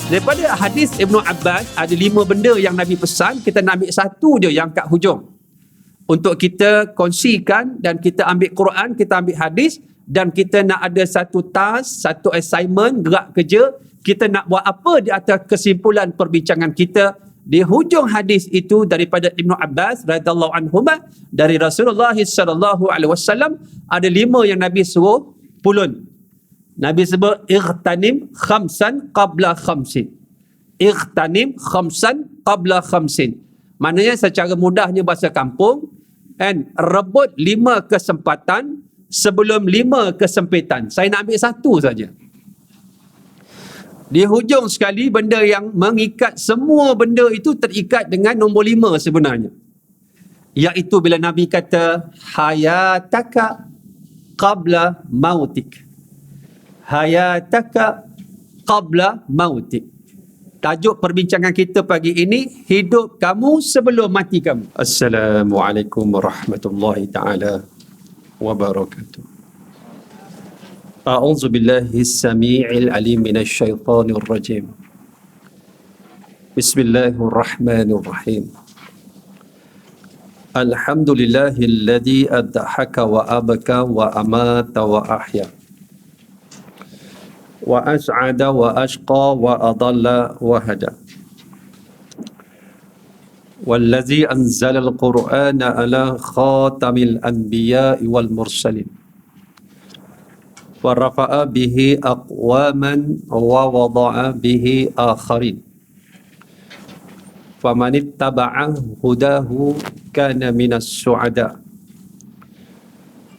Daripada hadis Ibnu Abbas, ada 5 benda yang Nabi pesan, kita nak ambil satu je yang kat hujung. Untuk kita kongsikan dan kita ambil Quran, kita ambil hadis dan kita nak ada satu task, satu assignment, gerak kerja, kita nak buat apa di atas kesimpulan perbincangan kita. Di hujung hadis itu daripada Ibnu Abbas radhiyallahu anhu dari Rasulullah sallallahu alaihi wasallam ada 5 yang Nabi suruh pulun. Nabi sebut ightanim khamsan qabla khamsin. Ightanim khamsan qabla khamsin. Maknanya secara mudahnya bahasa kampung, kan, rebut 5 kesempatan sebelum 5 kesempitan. Saya nak ambil satu saja. Di hujung sekali, benda yang mengikat semua benda itu terikat dengan nombor 5 sebenarnya. Iaitu bila Nabi kata hayataka qabla mautik. Hayataka qabla mautik. Tajuk perbincangan kita pagi ini, hidup kamu sebelum mati kamu. Assalamualaikum warahmatullahi ta'ala wabarakatuh. A'udzu billahi as-sami'il 'alim minasy syaithanir rajim. Bismillahirrahmanirrahim. Alhamdulillahilladzi adhaka wa abaka wa amata wa ahya. Wa as'ada wa ashqa wa adalla wa hada. Wallazi anzala al-Qur'ana ala khatamil anbiya'i wal mursalin. Wa rafa'a bihi aqwaman wa wada'a bihi akharin. Faman ittaba'a hudahu kana minas su'ada.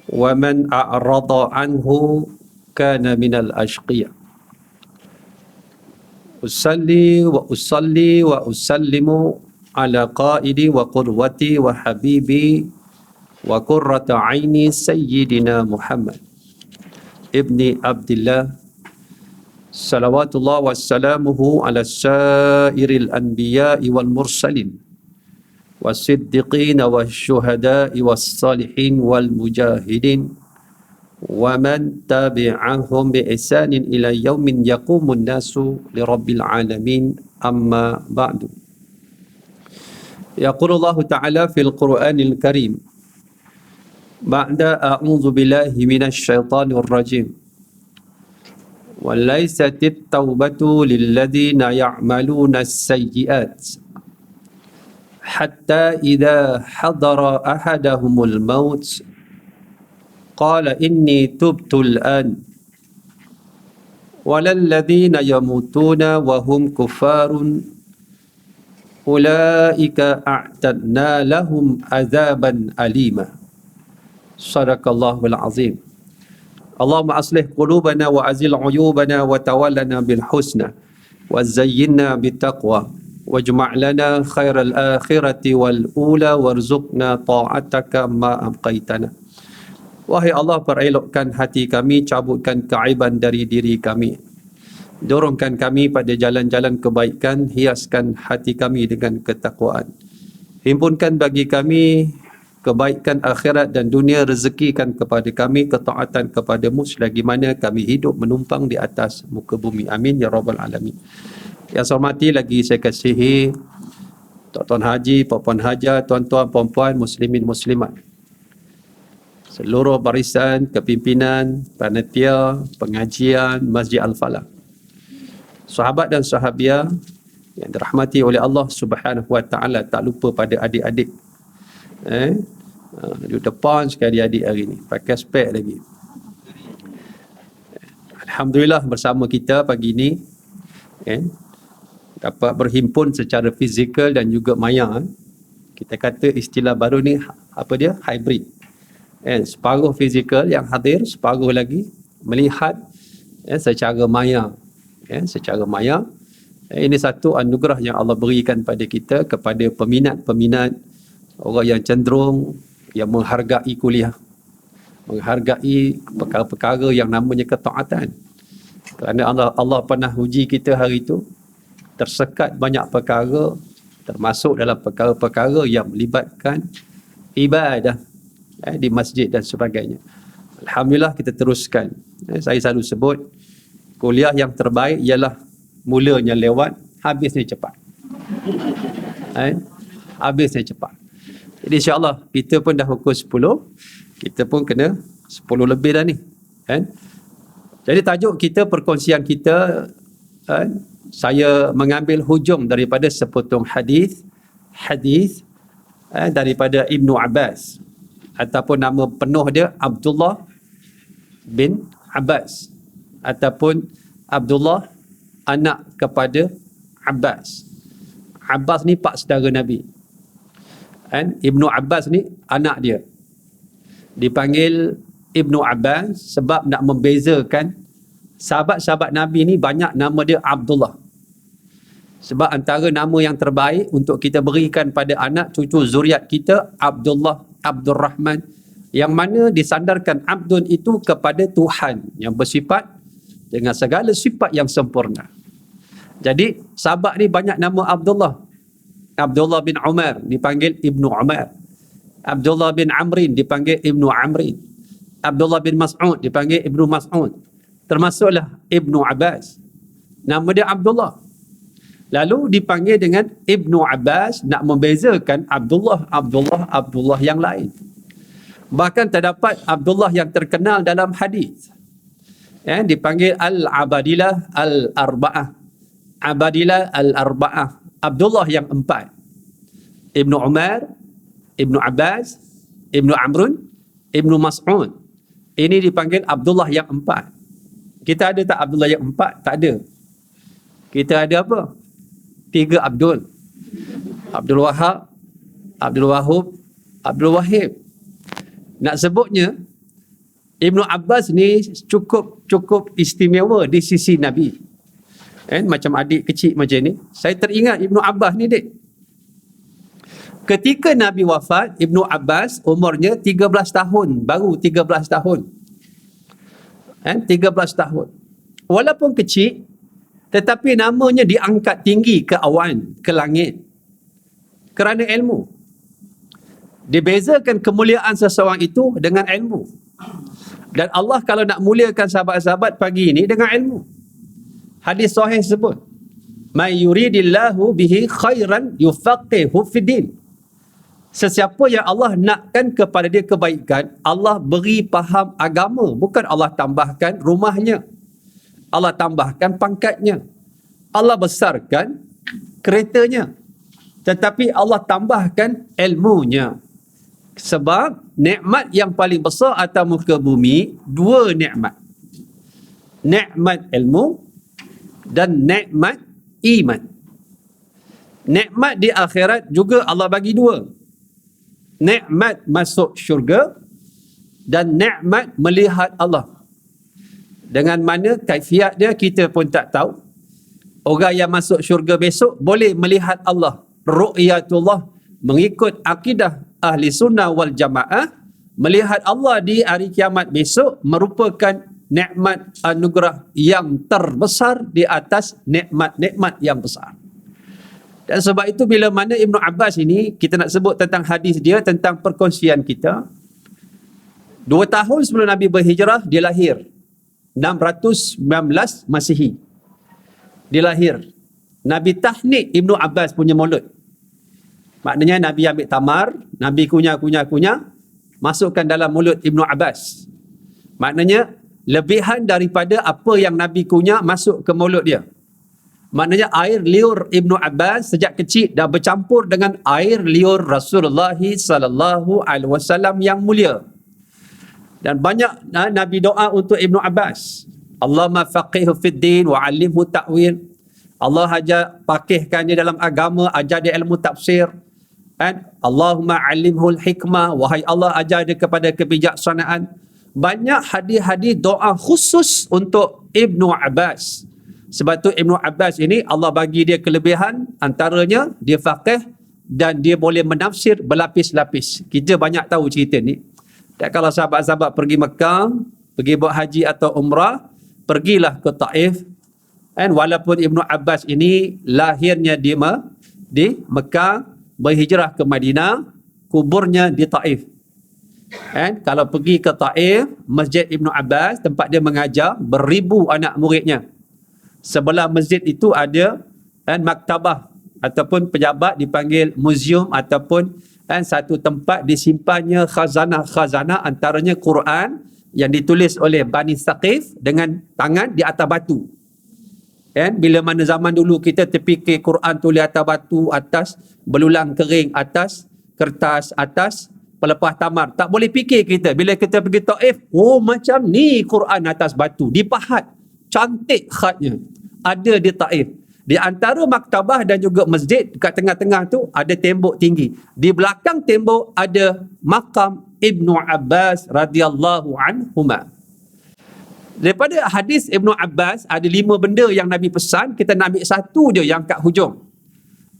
Wa man a'rada anhu kana minal ashqiya. Usalli wa usallimu ala qaidi wa qurwati wa habibi wa qurrata aini sayyidina Muhammad ibni Abdillah salawatullah wassalamuhu ala sairil anbiya'i wal mursalin wasiddiqin wasyuhada'i wassalihin wal mujahidin wa man tabi'ahum bi ihsanin ila yaumin yaqumun nasu li rabbil alamin amma ba'du. Yaqulullahu ta'ala fil Qur'anil Karim ba'da a'udzu billahi minasy syaithanir rajim. Wa laysatit taubatu lil ladzina ya'maluna as-sayyi'at hatta idza hadara ahadahumul maut qala inni tubtu al-an walal ladzina yamutuna wa hum kuffarun ulaika a'tadna lahum azaban alima. Sadaqallahul azim. Allahumma aslih qulubana wa azil uyubana wa tawallana bil husna wa zayyinna bit taqwa wajma' lana khairal akhirati wal ula warzuqna ta'ataka ma abqaitana. Wahai Allah, perelokkan hati kami, cabutkan keaiban dari diri kami. Dorongkan kami pada jalan-jalan kebaikan, hiaskan hati kami dengan ketakwaan. Himpunkan bagi kami kebaikan akhirat dan dunia, rezekikan kepada kami ketaatan kepadamu selagi mana kami hidup menumpang di atas muka bumi. Amin ya rabbal alamin. Yang saya hormati lagi saya kasihi tuan-tuan haji, puan-puan haja, tuan-tuan, puan-puan, muslimin muslimat, seluruh barisan, kepimpinan, panitia, pengajian Masjid Al-Falah, sahabat dan sahabiah yang dirahmati oleh Allah Subhanahu wa taala, tak lupa pada adik-adik. Duduk depan sekali adik hari ni, pakai spek lagi. Alhamdulillah bersama kita pagi ni dapat berhimpun secara fizikal dan juga maya. Kita kata istilah baru ni apa dia? Hybrid. Separuh fizikal yang hadir, separuh lagi melihat secara maya. Secara maya. Ini satu anugerah yang Allah berikan pada kita, kepada peminat-peminat, orang yang cenderung, yang menghargai kuliah, menghargai perkara-perkara yang namanya ketaatan. Kerana Allah pernah uji kita hari itu, tersekat banyak perkara, termasuk dalam perkara-perkara yang melibatkan ibadah di masjid dan sebagainya. Alhamdulillah kita teruskan. Saya selalu sebut kuliah yang terbaik ialah mulanya lewat, habisnya cepat. Habisnya cepat. Jadi insya-Allah kita pun dah pukul 10, kita pun kena 10 lebih dah ni. Jadi tajuk kita, perkongsian kita, saya mengambil hujung daripada sepotong hadis daripada Ibnu Abbas, ataupun nama penuh dia Abdullah bin Abbas, ataupun Abdullah anak kepada Abbas. Abbas ni pak saudara Nabi. Ibnu Abbas ni anak dia. Dipanggil Ibnu Abbas sebab nak membezakan sahabat-sahabat Nabi ni banyak nama dia Abdullah. Sebab antara nama yang terbaik untuk kita berikan pada anak cucu zuriat kita, Abdullah, Abdul Rahman, yang mana disandarkan Abdun itu kepada Tuhan yang bersifat dengan segala sifat yang sempurna. Jadi sahabat ni banyak nama Abdullah. Abdullah bin Umar dipanggil Ibnu Umar. Abdullah bin Amrin dipanggil Ibnu Amrin. Abdullah bin Mas'ud dipanggil Ibnu Mas'ud. Termasuklah Ibnu Abbas. Nama dia Abdullah. Lalu dipanggil dengan Ibnu Abbas, nak membezakan Abdullah yang lain. Bahkan terdapat Abdullah yang terkenal dalam hadis, dipanggil Al-Abadilah Al-Arba'ah. Abadilah Al-Arba'ah, Abdullah yang 4. Ibnu Umar, Ibnu Abbas, Ibnu Amrun, Ibnu Mas'ud. Ini dipanggil Abdullah yang 4. Kita ada tak Abdullah yang 4? Tak ada. Kita ada apa? 3 Abdul. Abdul Wahab, Abdul Wahub, Abdul Wahib. Nak sebutnya, Ibnu Abbas ni cukup istimewa di sisi Nabi. Macam adik kecil macam ni. Saya teringat Ibnu Abbas ni, dek. Ketika Nabi wafat, Ibnu Abbas umurnya 13 tahun. Baru 13 tahun. 13 tahun. Walaupun kecil, tetapi namanya diangkat tinggi ke awan, ke langit. Kerana ilmu. Dibezakan kemuliaan seseorang itu dengan ilmu. Dan Allah kalau nak muliakan sahabat-sahabat pagi ini dengan ilmu. Hadis sahih sebut, "May yuridillahu bihi khairan yufaqihu fiddin." Sesiapa yang Allah nakkan kepada dia kebaikan, Allah beri faham agama. Bukan Allah tambahkan rumahnya, Allah tambahkan pangkatnya, Allah besarkan keretanya, tetapi Allah tambahkan ilmunya. Sebab nikmat yang paling besar atas muka bumi, 2 nikmat. Nikmat ilmu dan nikmat iman. Nikmat di akhirat juga Allah bagi 2. Nikmat masuk syurga dan nikmat melihat Allah. Dengan mana kaifiat dia kita pun tak tahu. Orang yang masuk syurga besok boleh melihat Allah. Ru'yatullah mengikut akidah ahli sunnah wal jamaah. Melihat Allah di hari kiamat besok merupakan nikmat anugerah yang terbesar di atas nikmat-nikmat yang besar. Dan sebab itu bila mana Ibnu Abbas ini, kita nak sebut tentang hadis dia, tentang perkongsian kita. 2 tahun sebelum Nabi berhijrah, dia lahir. 619 Masihi. Dia lahir. Nabi tahnik Ibnu Abbas punya mulut. Maknanya Nabi ambil tamar, Nabi kunyah, masukkan dalam mulut Ibnu Abbas. Maknanya lebihan daripada apa yang Nabi kunyah masuk ke mulut dia. Maknanya air liur Ibnu Abbas sejak kecil dah bercampur dengan air liur Rasulullah sallallahu alaihi wasallam yang mulia. Dan banyak Nabi doa untuk Ibnu Abbas. Allahumma faqihhu fid din wa 'allimhu ta'wil. Allah ajar faqihkan dia dalam agama, ajar dia ilmu tafsir. Dan Allahumma 'allimhu al-hikmah, wahai Allah ajar dia kepada kebijaksanaan. Banyak hadis-hadis doa khusus untuk Ibnu Abbas. Sebab tu Ibnu Abbas ini Allah bagi dia kelebihan, antaranya dia faqih dan dia boleh menafsir berlapis-lapis. Kita banyak tahu cerita ni. Dan kalau sahabat-sahabat pergi Mekah, pergi buat haji atau umrah, pergilah ke Taif. Dan walaupun Ibnu Abbas ini lahirnya di Mekah, berhijrah ke Madinah, kuburnya di Taif. Dan kalau pergi ke Taif, Masjid Ibnu Abbas, tempat dia mengajar, beribu anak muridnya. Sebelah masjid itu ada maktabah ataupun pejabat dipanggil muzium ataupun satu tempat disimpannya khazanah-khazanah, antaranya Quran yang ditulis oleh Bani Thaqif dengan tangan di atas batu. Bila mana zaman dulu kita terfikir Quran tulis atas batu, atas belulang kering, atas kertas, atas pelepah tamar. Tak boleh fikir kita. Bila kita pergi Taif, oh macam ni Quran atas batu. Dipahat. Cantik khatnya. Ada di Taif. Di antara maktabah dan juga masjid, dekat tengah-tengah tu ada tembok tinggi. Di belakang tembok ada makam Ibnu Abbas radhiyallahu anhuma. Daripada hadis Ibnu Abbas, ada 5 benda yang Nabi pesan, kita nak ambil satu je yang kat hujung.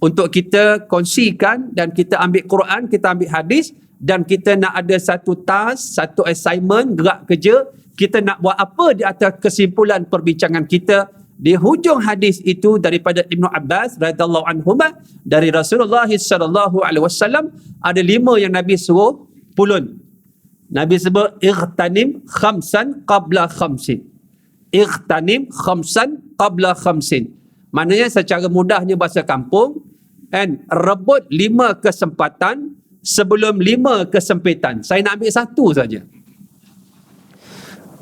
Untuk kita kongsikan dan kita ambil Quran, kita ambil hadis dan kita nak ada satu task, satu assignment, gerak kerja, kita nak buat apa di atas kesimpulan perbincangan kita. Di hujung hadis itu daripada Ibnu Abbas radhiyallahu anhuma dari Rasulullah sallallahu alaihi wasallam ada 5 yang Nabi suruh pulun. Nabi sebut ightanim khamsan qabla khamsin. Ightanim khamsan qabla khamsin. Maknanya secara mudahnya bahasa kampung, rebut 5 kesempatan sebelum 5 kesempitan. Saya nak ambil satu saja.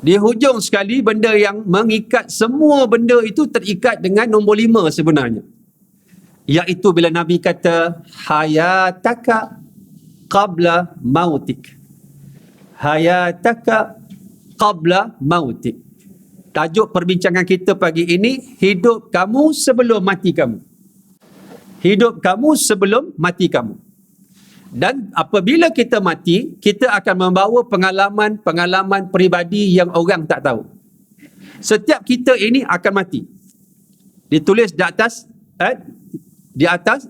Di hujung sekali, benda yang mengikat semua benda itu terikat dengan nombor 5 sebenarnya. Iaitu bila Nabi kata hayataka qabla mautik. Hayataka qabla mautik. Tajuk perbincangan kita pagi ini, hidup kamu sebelum mati kamu. Hidup kamu sebelum mati kamu. Dan apabila kita mati, kita akan membawa pengalaman peribadi yang orang tak tahu. Setiap kita ini akan mati. Ditulis di atas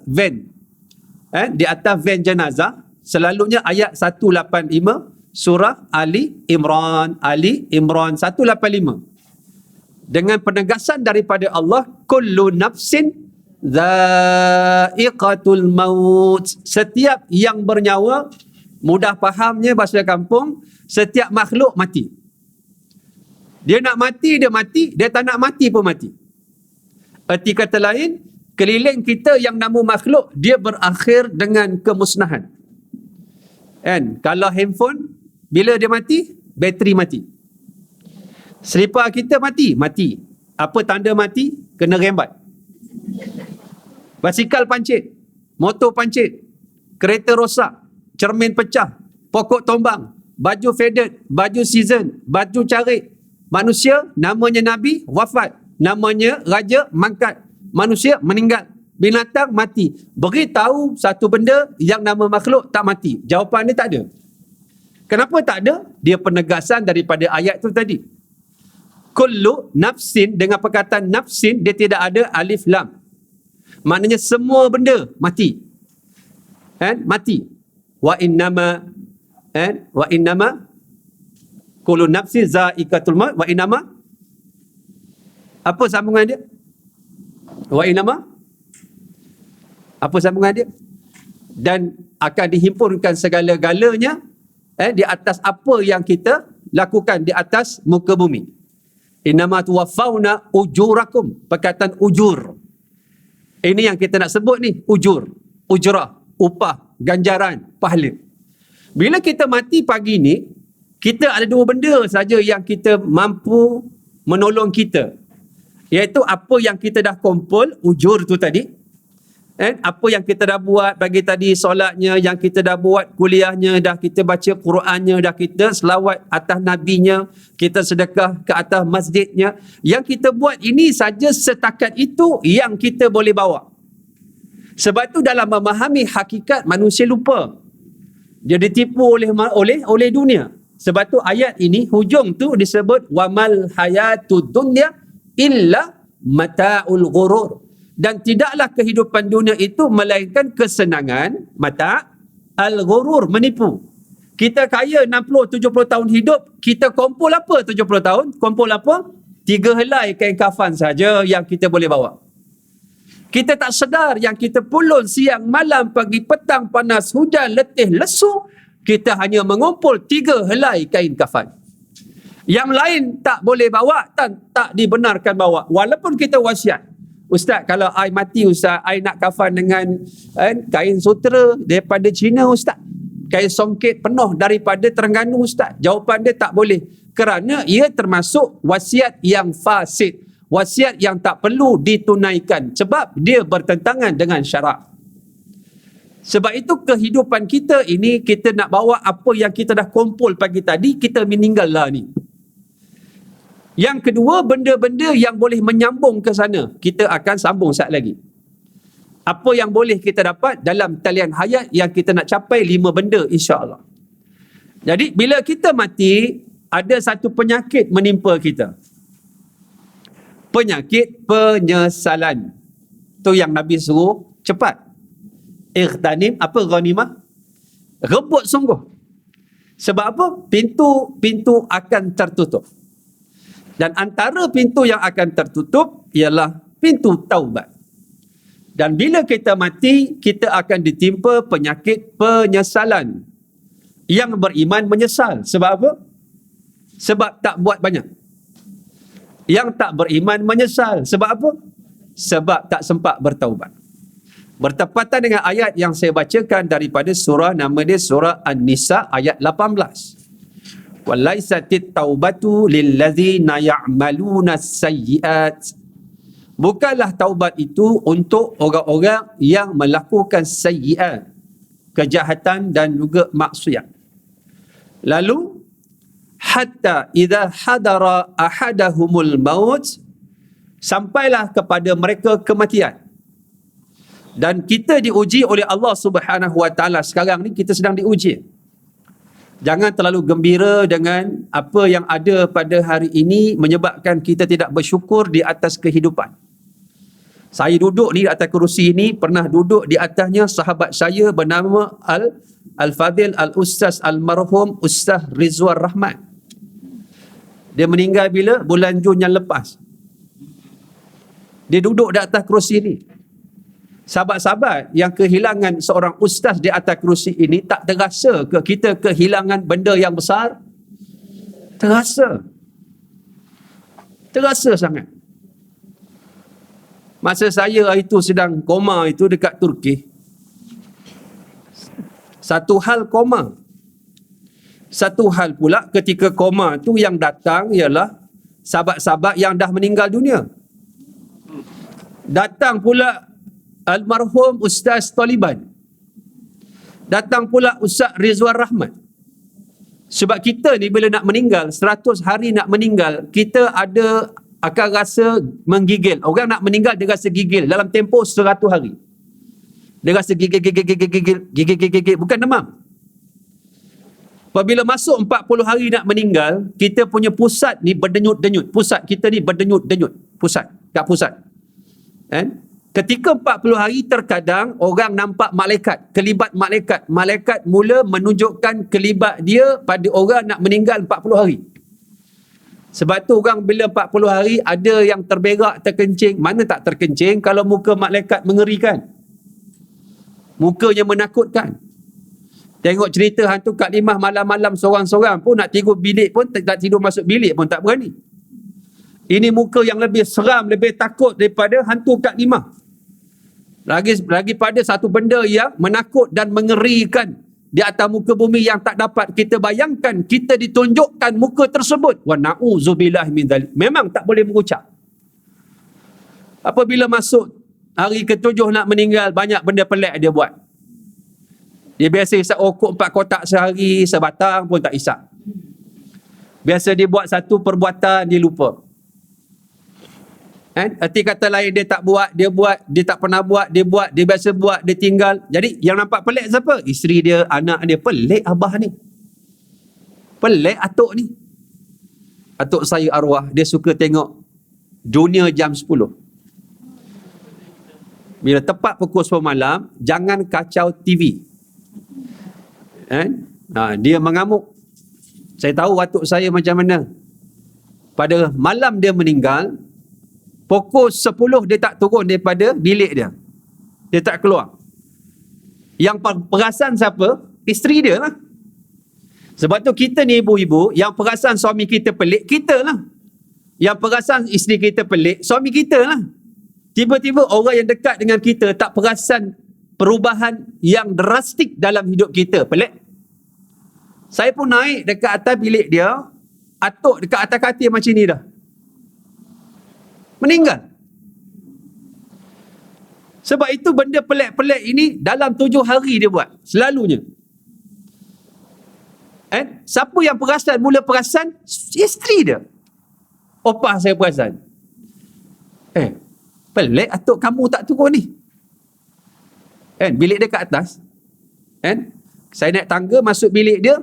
van. Di atas van jenazah, selalunya ayat 185 surah Ali Imran 185. Dengan penegasan daripada Allah, kullu nafsin dha'iqatul maut. Setiap yang bernyawa, mudah fahamnya bahasa kampung, setiap makhluk mati. Dia nak mati, dia mati. Dia tak nak mati pun mati. Erti kata lain, keliling kita yang nama makhluk, dia berakhir dengan kemusnahan. Kalau handphone, bila dia mati, bateri mati. Selipar kita mati. Apa tanda mati? Kena rembat. Basikal pancit, motor pancit, kereta rosak, cermin pecah, pokok tombang, baju faded, baju season, baju carik. Manusia, namanya Nabi, wafat. Namanya Raja, mangkat. Manusia, meninggal. Binatang, mati. Beritahu satu benda yang nama makhluk tak mati. Jawapan dia tak ada. Kenapa tak ada? Dia penegasan daripada ayat tu tadi. Kullu nafsin, dengan perkataan nafsin, dia tidak ada alif lam. Maknanya semua benda mati. Mati. Wa innama kullu nafsin za'iqatul maut wa innama. Apa sambungan dia? Wa innama. Apa sambungan dia? Dan akan dihimpunkan segala-galanya di atas apa yang kita lakukan di atas muka bumi. Innama tuwaffawna ujurakum. Perkataan ujur. Ini yang kita nak sebut ni, ujur, ujrah, upah, ganjaran, pahala. Bila kita mati pagi ni, kita ada 2 benda saja yang kita mampu menolong kita. Iaitu apa yang kita dah kumpul, ujur tu tadi. Apa yang kita dah buat bagi tadi, solatnya, yang kita dah buat kuliahnya, dah kita baca Qurannya, dah kita selawat atas Nabinya, kita sedekah ke atas masjidnya. Yang kita buat ini saja, setakat itu yang kita boleh bawa. Sebab tu dalam memahami hakikat, manusia lupa. Dia ditipu oleh dunia. Sebab tu ayat ini, hujung tu disebut wamal hayatud dunya illa mata'ul ghurur. Dan tidaklah kehidupan dunia itu melainkan kesenangan mata al-ghurur, menipu. Kita kaya 60-70 tahun hidup, kita kumpul apa 70 tahun? Kumpul apa? 3 helai kain kafan saja yang kita boleh bawa. Kita tak sedar yang kita pulun siang, malam, pagi, petang, panas, hujan, letih, lesu, kita hanya mengumpul 3 helai kain kafan. Yang lain tak boleh bawa dan tak dibenarkan bawa. Walaupun kita wasiat. Ustaz, kalau I mati Ustaz, I nak kafan dengan kain sutera daripada Cina Ustaz. Kain songket penuh daripada Terengganu Ustaz. Jawapan dia tak boleh. Kerana ia termasuk wasiat yang fasid. Wasiat yang tak perlu ditunaikan. Sebab dia bertentangan dengan syarak. Sebab itu kehidupan kita ini, kita nak bawa apa yang kita dah kumpul pagi tadi, kita meninggal lah ni. Yang kedua, benda-benda yang boleh menyambung ke sana. Kita akan sambung saat lagi. Apa yang boleh kita dapat dalam talian hayat yang kita nak capai 5 benda insya-Allah. Jadi bila kita mati, ada satu penyakit menimpa kita. Penyakit penyesalan. Tu yang Nabi suruh cepat. Ightanim, apa ghanimah? Rebut sungguh. Sebab apa? Pintu akan tertutup. Dan antara pintu yang akan tertutup ialah pintu taubat. Dan bila kita mati, kita akan ditimpa penyakit penyesalan. Yang beriman menyesal. Sebab apa? Sebab tak buat banyak. Yang tak beriman menyesal. Sebab apa? Sebab tak sempat bertaubat. Bertepatan dengan ayat yang saya bacakan daripada surah, nama dia surah An-Nisa ayat 18. Walaisatit taubatu lillazina ya'maluna sayyi'at. Bukanlah taubat itu untuk orang-orang yang melakukan sayyi'at, kejahatan dan juga maksiat. Lalu hatta idza hadara ahadahumul maut, sampailah kepada mereka kematian. Dan kita diuji oleh Allah Subhanahu Wa Taala. Sekarang ni kita sedang diuji. Jangan terlalu gembira dengan apa yang ada pada hari ini menyebabkan kita tidak bersyukur di atas kehidupan. Saya duduk ni di atas kerusi ini, pernah duduk di atasnya sahabat saya bernama Al-Fadil Al-Ustaz Al-Marhum Ustaz Rizwan Rahmat. Dia meninggal bila? Bulan Jun yang lepas. Dia duduk di atas kerusi ini. Sahabat-sahabat yang kehilangan seorang ustaz di atas kerusi ini, tak terasa ke kita kehilangan benda yang besar? Terasa. Terasa sangat. Masa saya itu sedang koma itu dekat Turki, satu hal koma. Satu hal pula ketika koma tu yang datang ialah sahabat-sahabat yang dah meninggal dunia. Datang pula Almarhum Ustaz Taliban. Datang pula Ustaz Rizwan Rahmat. Sebab kita ni bila nak meninggal, 100 hari nak meninggal, kita akan rasa menggigil. Orang nak meninggal dia rasa gigil dalam tempoh 100 hari. Dia rasa gigil, bukan demam. Apabila masuk 40 hari nak meninggal, kita punya pusat ni berdenyut-denyut. Pusat kita ni berdenyut-denyut. Pusat, kat pusat. Kan? Ketika 40 hari terkadang orang nampak malaikat, kelibat malaikat. Malaikat mula menunjukkan kelibat dia pada orang nak meninggal 40 hari. Sebab tu orang bila 40 hari ada yang terberak, terkencing. Mana tak terkencing kalau muka malaikat mengerikan. Mukanya menakutkan. Tengok cerita hantu Kak Limah malam-malam sorang-sorang pun nak tidur bilik pun, tak tidur masuk bilik pun tak berani. Ini muka yang lebih seram, lebih takut daripada hantu Kak Limah. Lagi pada satu benda yang menakut dan mengerikan di atas muka bumi yang tak dapat kita bayangkan, kita ditunjukkan muka tersebut. Wa na'udzubillah min dzalik. Memang tak boleh mengucap. Apabila masuk hari ke-7 nak meninggal, banyak benda pelik dia buat. Dia biasa isap rokok 4 kotak sehari, sebatang pun tak isap. Biasa dia buat satu perbuatan, dia lupa. Erti kata lain, dia tak buat, dia buat, dia tak pernah buat, dia buat, dia biasa buat, dia tinggal. Jadi yang nampak pelik siapa? Isteri dia, anak dia. Pelik abah ni. Pelik atuk ni. Atuk saya arwah, dia suka tengok dunia jam 10. Bila tepat pukul 10 malam, jangan kacau TV. Dia mengamuk. Saya tahu atuk saya macam mana. Pada malam dia meninggal, pukul 10 dia tak turun daripada bilik dia. Dia tak keluar. Yang perasan siapa? Isteri dia lah. Sebab tu kita ni ibu-ibu, yang perasan suami kita pelik, kita lah. Yang perasan isteri kita pelik, suami kita lah. Tiba-tiba orang yang dekat dengan kita tak perasan perubahan yang drastik dalam hidup kita, pelik. Saya pun naik dekat atas bilik dia, atuk dekat atas katil macam ni dah. Meninggal. Sebab itu benda pelik-pelik ini dalam 7 hari dia buat, selalunya. Siapa yang perasan, mula perasan? Isteri dia. Opah saya perasan. Pelik atuk kamu tak turun ni. Bilik dia kat atas. Saya naik tangga masuk bilik dia,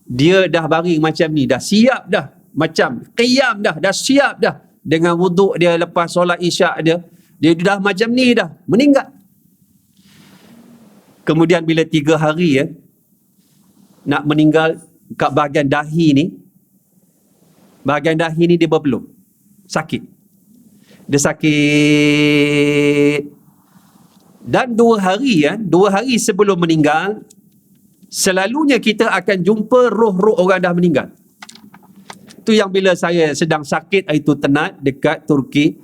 dia dah baring macam ni, dah siap dah. Macam qiyam dah siap dah. Dengan wuduk dia lepas solat isyak dia dah macam ni dah, meninggal. Kemudian bila 3 hari nak meninggal, kat bahagian dahi ni, dia berpeluh, sakit. Dia sakit. Dan 2 hari sebelum meninggal, selalunya kita akan jumpa roh-roh orang dah meninggal. Itu yang bila saya sedang sakit itu tenat dekat Turki,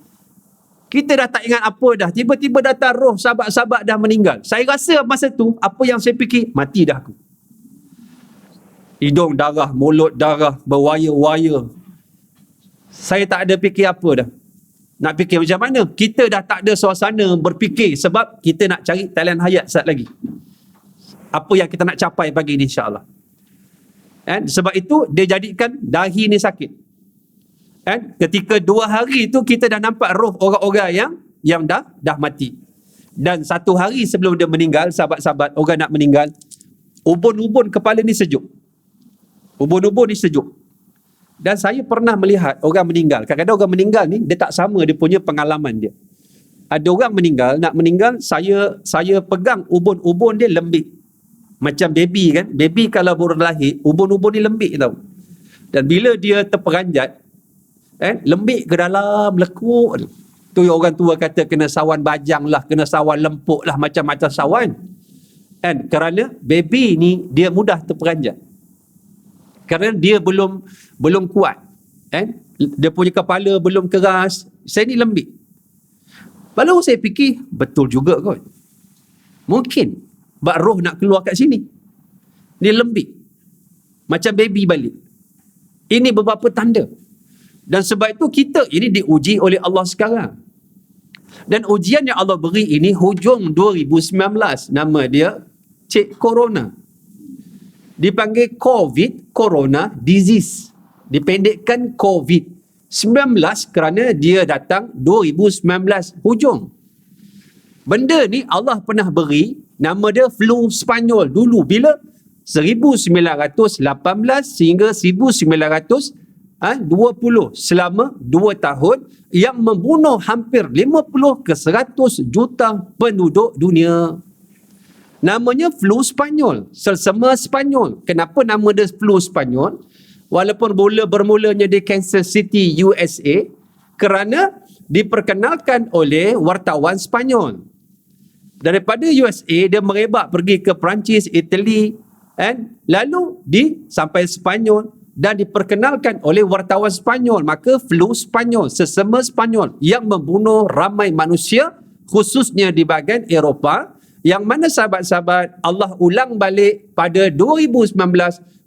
kita dah tak ingat apa dah, tiba-tiba datang roh sahabat-sahabat dah meninggal. Saya rasa masa tu, apa yang saya fikir, mati dah aku. Hidung darah, mulut darah, berwaya-waya. Saya tak ada fikir apa dah. Nak fikir macam mana? Kita dah tak ada suasana berfikir, sebab kita nak cari talian hayat saat lagi. Apa yang kita nak capai pagi ni, insya-Allah. Sebab itu dia jadikan dahi ni sakit. Ketika 2 hari tu kita dah nampak roh orang-orang yang dah mati. Dan 1 hari sebelum dia meninggal, sahabat-sahabat orang nak meninggal, ubun-ubun kepala ni sejuk. Ubun-ubun ni sejuk. Dan saya pernah melihat orang meninggal. Kadang-kadang orang meninggal ni dia tak sama dia punya pengalaman dia. Ada orang meninggal, nak meninggal, saya pegang ubun-ubun dia lembik. Macam baby kan, baby kalau baru lahir, ubun-ubun ni lembik tau. Dan bila dia terperanjat, lembik ke dalam, lekuk. Tu orang tua kata kena sawan bajang lah, kena sawan lempuk lah, macam-macam sawan. Kerana baby ni dia mudah terperanjat. Kerana dia belum kuat. Dia punya kepala belum keras. Saya ni lembik. Lalu saya fikir, betul juga kot. Mungkin bak roh nak keluar kat sini. Dia lembik. Macam baby balik. Ini beberapa tanda. Dan sebab itu kita ini diuji oleh Allah sekarang. Dan ujian yang Allah beri ini hujung 2019. Nama dia Cik Corona. Dipanggil COVID, Corona Disease. Dipendekkan COVID-19 kerana dia datang 2019 hujung. Benda ni Allah pernah beri, nama dia flu Spanyol dulu. Bila? 1918 sehingga 1920. Selama 2 tahun yang membunuh hampir 50 ke 100 juta penduduk dunia. Namanya flu Spanyol, selsema Spanyol. Kenapa nama dia flu Spanyol? Walaupun bermulanya di Kansas City, USA, kerana diperkenalkan oleh wartawan Spanyol. Daripada USA, dia merebak pergi ke Perancis, Itali, lalu sampai Spanyol dan diperkenalkan oleh wartawan Spanyol. Maka flu Spanyol, selsema Spanyol yang membunuh ramai manusia, khususnya di bahagian Eropah. Yang mana sahabat-sahabat, Allah ulang balik pada 2019,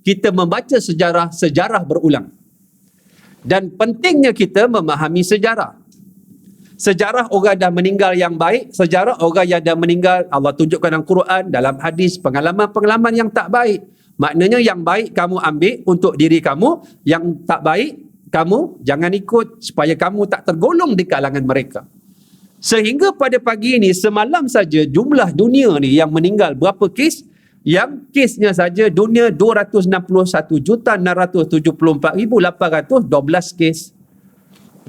kita membaca sejarah berulang. Dan pentingnya kita memahami sejarah. Sejarah orang dah meninggal yang baik, sejarah orang yang dah meninggal, Allah tunjukkan dalam Quran, dalam hadis, pengalaman-pengalaman yang tak baik. Maknanya yang baik kamu ambil untuk diri kamu, yang tak baik kamu jangan ikut supaya kamu tak tergolong di kalangan mereka. Sehingga pada pagi ini, semalam saja jumlah dunia ni yang meninggal berapa kes? Yang kesnya saja dunia 261,674,812 kes.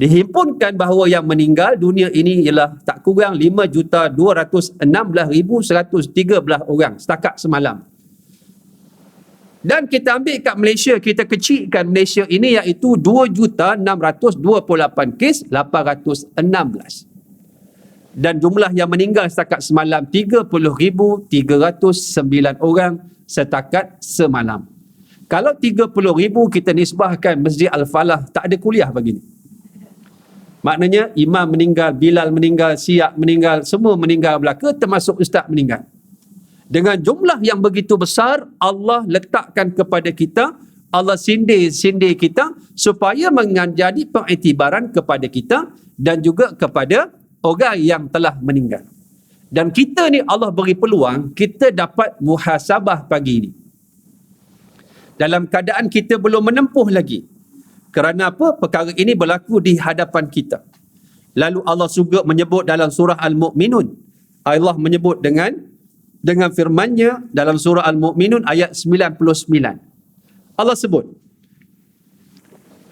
Dihimpunkan bahawa yang meninggal dunia ini ialah tak kurang 5,216,113 orang setakat semalam. Dan kita ambil kat Malaysia, kita kecilkan Malaysia ini iaitu 2,628 kes 816. Dan jumlah yang meninggal setakat semalam 30,309 orang setakat semalam. Kalau 30,000 kita nisbahkan Masjid Al-Falah, tak ada kuliah pagi ni. Maknanya imam meninggal, Bilal meninggal, Siap meninggal, semua meninggal belaka, termasuk ustaz meninggal. Dengan jumlah yang begitu besar, Allah letakkan kepada kita, Allah sindir kita supaya menjadi pengiktibaran kepada kita dan juga kepada orang yang telah meninggal. Dan kita ni Allah beri peluang, kita dapat muhasabah pagi ini. Dalam keadaan kita belum menempuh lagi. Kerana apa? Perkara ini berlaku di hadapan kita. Lalu Allah juga menyebut dalam surah Al-Mu'minun. Allah menyebut dengan firman-Nya dalam surah Al-Mu'minun ayat 99. Allah sebut,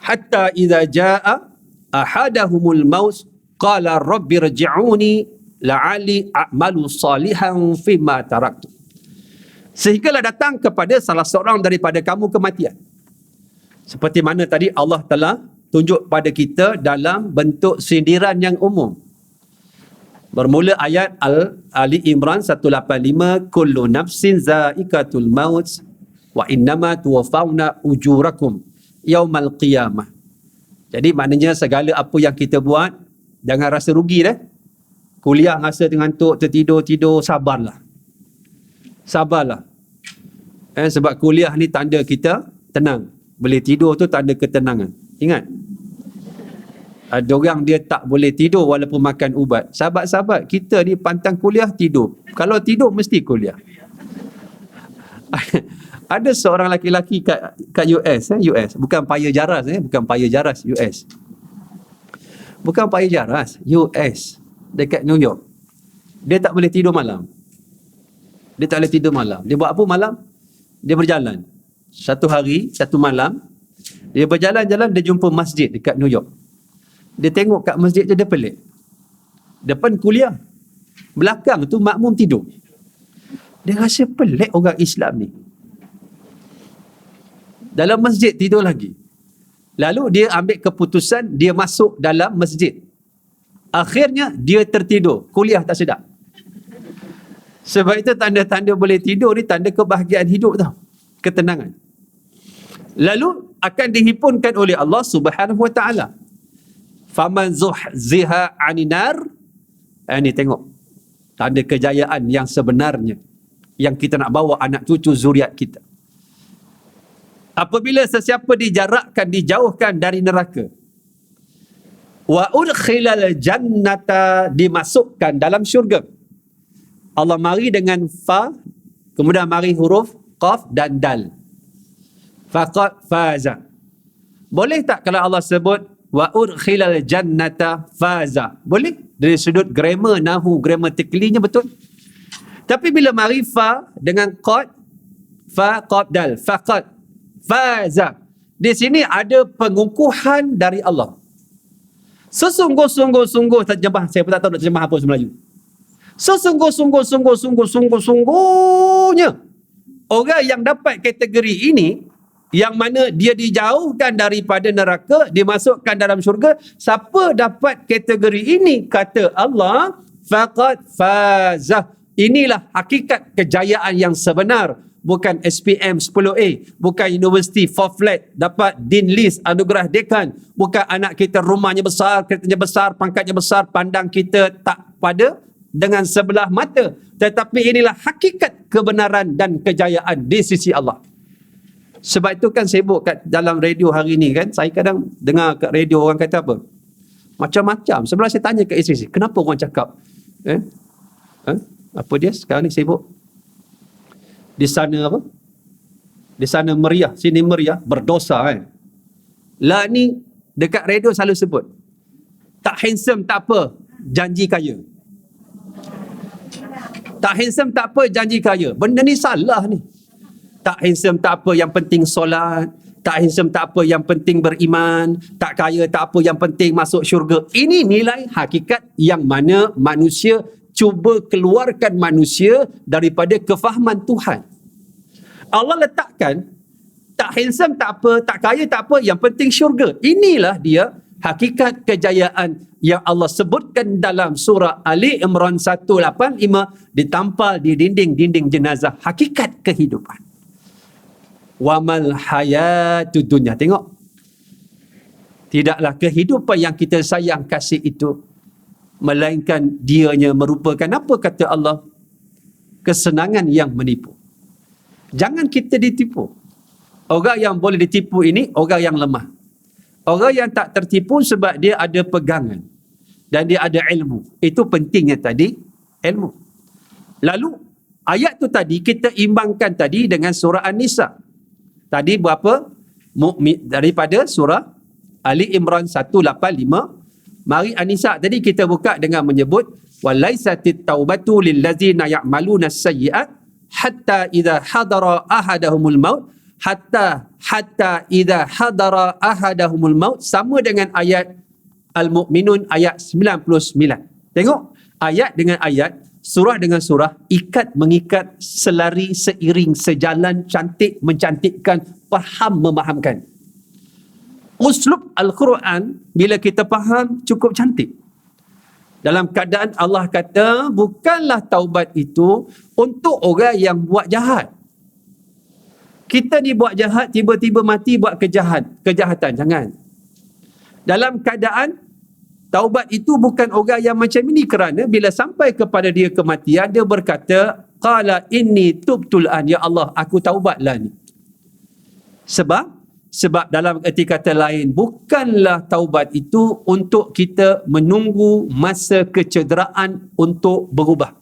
hatta idza jaa ahadahumul maut qala rabbi rji'uni la'ali a'malu salihan fima taraktu. Sehinggalah datang kepada salah seorang daripada kamu kematian. Seperti mana tadi Allah telah tunjuk pada kita dalam bentuk sindiran yang umum. Bermula ayat Ali Imran 185, kullu nafsin za'iqatul maut wa innama tuwaffawna ujurakum yaumal qiyamah. Jadi maknanya segala apa yang kita buat, jangan rasa rugi dah. Kuliah rasa ngantuk, tertidur, sabarlah. Sebab kuliah ni tanda kita tenang. Boleh tidur tu tanda ketenangan. Ingat, ada orang dia tak boleh tidur walaupun makan ubat. Sahabat-sahabat, kita ni pantang kuliah tidur. Kalau tidur mesti kuliah. Ada seorang laki-laki kat US, bukan paya jaras, bukan paya jaras US. Bukan paya jaras, US, dekat New York. Dia tak boleh tidur malam. Dia buat apa malam? Dia berjalan. Satu hari, satu malam, dia berjalan-jalan, dia jumpa masjid dekat New York. Dia tengok kat masjid je, dia pelik. Depan kuliah, belakang tu makmum tidur. Dia rasa pelik orang Islam ni. Dalam masjid tidur lagi. Lalu dia ambil keputusan, dia masuk dalam masjid. Akhirnya dia tertidur, kuliah tak sedap. Sebab itu tanda-tanda boleh tidur ni tanda kebahagiaan hidup tau. Ketenangan. Lalu akan dihimpunkan oleh Allah Subhanahu wa taala. Faman zuhziha 'anil nar. Ini tengok tanda kejayaan yang sebenarnya yang kita nak bawa anak cucu zuriat kita. Apabila sesiapa dijauhkan dari neraka, wa udkhilal jannata, dimasukkan dalam syurga. Allah mari dengan fa, kemudian mari huruf qaf dan dal. Faqad faza. Boleh tak kalau Allah sebut wa udkhilal jannata faza? Boleh? Dari sudut grammar, nahu, grammatically-nya betul. Tapi bila mari fa dengan qad, fa qaf dal, faqad faza. Di sini ada pengukuhan dari Allah. Sesungguh-sungguh terjemah, saya pun tak tahu nak terjemah apa bahasa Melayu. Sesungguhnya orang yang dapat kategori ini, yang mana dia dijauhkan daripada neraka, dimasukkan dalam syurga. Siapa dapat kategori ini, kata Allah, faqad fazah. Inilah hakikat kejayaan yang sebenar. Bukan SPM 10A, bukan Universiti 4 flat dapat Dean List anugerah dekan, bukan anak kita rumahnya besar, keretanya besar, pangkatnya besar, pandang kita tak pada dengan sebelah mata. Tetapi inilah hakikat kebenaran dan kejayaan di sisi Allah. Sebab itu kan sibuk kat dalam radio hari ni kan, saya kadang dengar kat radio orang kata apa? Macam-macam. Sebelah saya tanya ke isteri, kenapa orang cakap? Apa dia sekarang ni sibuk? Di sana apa? Di sana meriah, sini meriah, berdosa kan? Lah ni dekat radio selalu sebut, tak handsome tak apa, janji kaya. Tak handsome tak apa, janji kaya. Benda ni salah ni. Tak handsome tak apa, yang penting solat. Tak handsome tak apa, yang penting beriman. Tak kaya tak apa, yang penting masuk syurga. Ini nilai hakikat yang mana manusia cuba keluarkan manusia daripada kefahaman Tuhan. Allah letakkan tak handsome tak apa, tak kaya tak apa, yang penting syurga. Inilah dia hakikat kejayaan yang Allah sebutkan dalam surah Ali Imran 185, ditampal di dinding-dinding jenazah. Hakikat kehidupan. Wa mal hayatud dunya. Tengok. Tidaklah kehidupan yang kita sayang kasih itu melainkan dianya merupakan apa kata Allah? Kesenangan yang menipu. Jangan kita ditipu. Orang yang boleh ditipu ini orang yang lemah. Orang yang tak tertipu sebab dia ada pegangan dan dia ada ilmu. Itu pentingnya tadi ilmu. Lalu ayat tu tadi kita imbangkan tadi dengan surah An-Nisa. Tadi berapa? Daripada surah Ali Imran 185. Mari An-Nisa tadi kita buka dengan menyebut walaisatit taubatu lillazina ya'maluna as-sayyi'at hatta idza hadara ahadahumul maut hatta idza hadara ahadahumul maut, sama dengan ayat Al-Mu'minun ayat 99. Tengok ayat dengan ayat, surah dengan surah, ikat mengikat, selari seiring sejalan, cantik mencantikkan, faham memahamkan. Uslub Al-Quran bila kita faham cukup cantik. Dalam keadaan Allah kata bukanlah taubat itu untuk orang yang buat jahat. Kita ni buat jahat, tiba-tiba mati buat kejahatan. Jangan. Dalam keadaan taubat itu bukan orang yang macam ini, kerana bila sampai kepada dia kematian, dia berkata, qala inni tubtul an, ya Allah, aku taubatlah ni. Sebab dalam erti kata lain, bukanlah taubat itu untuk kita menunggu masa kecederaan untuk berubah.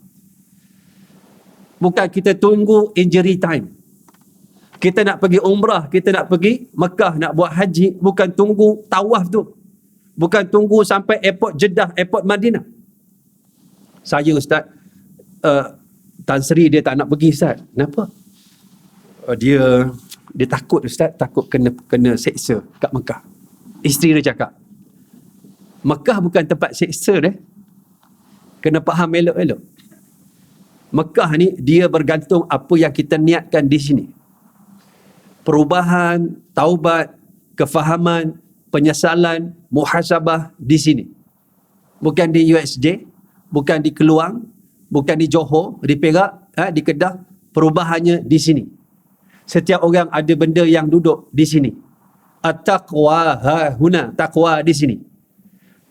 Bukan kita tunggu injury time. Kita nak pergi umrah, kita nak pergi Mekah, nak buat haji, bukan tunggu tawaf tu. Bukan tunggu sampai airport Jeddah, airport Madinah. Saya Ustaz, Tan Sri dia tak nak pergi Ustaz. Kenapa? Dia takut Ustaz, takut kena seksa kat Mekah. Isteri dia cakap, Mekah bukan tempat seksa dia. Kena faham elok-elok. Mekah ni dia bergantung apa yang kita niatkan di sini. Perubahan, taubat, kefahaman, penyesalan, muhasabah di sini. Bukan di USJ, bukan di Keluang, bukan di Johor, di Perak, di Kedah. Perubahannya di sini. Setiap orang ada benda yang duduk di sini. At-taqwa hahuna, taqwa di sini.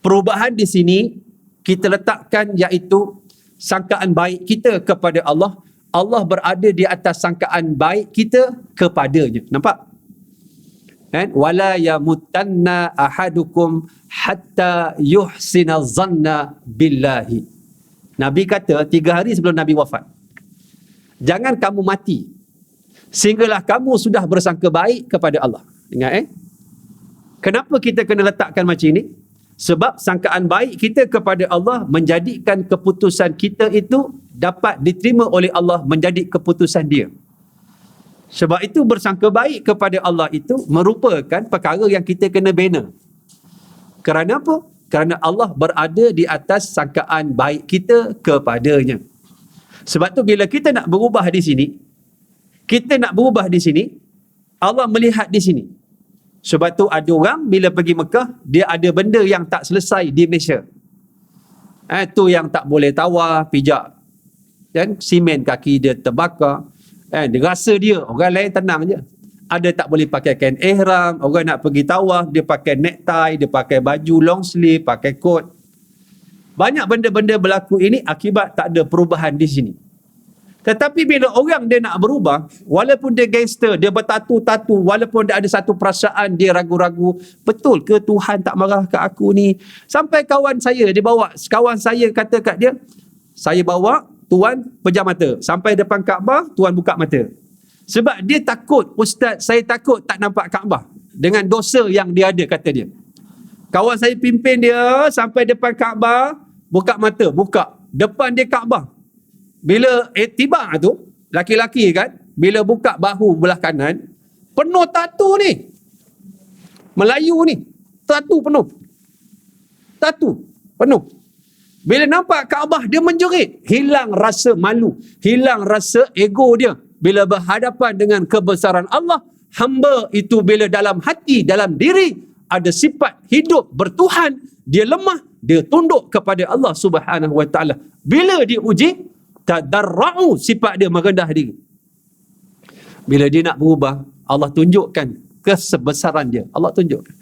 Perubahan di sini kita letakkan iaitu sangkaan baik kita kepada Allah. Allah berada di atas sangkaan baik kita kepadanya. Nampak? Kan? Wala yamutanna ahadukum hatta yuhsina zanna billahi. Nabi kata 3 hari sebelum Nabi wafat, jangan kamu mati sehinggalah kamu sudah bersangka baik kepada Allah. Ingat Kenapa kita kena letakkan macam ini? Sebab sangkaan baik kita kepada Allah menjadikan keputusan kita itu dapat diterima oleh Allah menjadi keputusan dia. Sebab itu bersangka baik kepada Allah itu merupakan perkara yang kita kena bina. Kerana apa? Kerana Allah berada di atas sangkaan baik kita kepadanya. Sebab tu bila kita nak berubah di sini, Allah melihat di sini. Sebab tu ada orang bila pergi Mekah, dia ada benda yang tak selesai di Malaysia. Tu yang tak boleh tawaf, pijak. Dan simen kaki dia terbakar. Dia rasa dia, orang lain tenang je. Ada tak boleh pakai kain ihram, orang nak pergi tawaf, dia pakai necktie, dia pakai baju long sleeve, pakai coat. Banyak benda-benda berlaku ini akibat tak ada perubahan di sini. Tetapi bila orang dia nak berubah, walaupun dia gangster, dia bertatu-tatu, walaupun dia ada satu perasaan, dia ragu-ragu, betul ke Tuhan tak marah ke aku ni? Sampai kawan saya, kawan saya kata kat dia, saya bawa Tuan pejam mata. Sampai depan Kaabah, Tuan buka mata. Sebab dia takut, Ustaz, saya takut tak nampak Kaabah. Dengan dosa yang dia ada, kata dia. Kawan saya pimpin dia sampai depan Kaabah, buka mata, buka. Depan dia Kaabah. Bila tiba tu, laki-laki kan, bila buka bahu belah kanan, penuh tatu ni. Melayu ni, tatu penuh. Bila nampak Kaabah, dia menjerit. Hilang rasa malu, hilang rasa ego dia. Bila berhadapan dengan kebesaran Allah, hamba itu bila dalam hati, dalam diri, ada sifat hidup bertuhan, dia lemah, dia tunduk kepada Allah Subhanahu Wa Taala. Bila diuji, tadarra'u, sifat dia merendah diri. Bila dia nak berubah, Allah tunjukkan kesebesaran dia. Allah tunjukkan.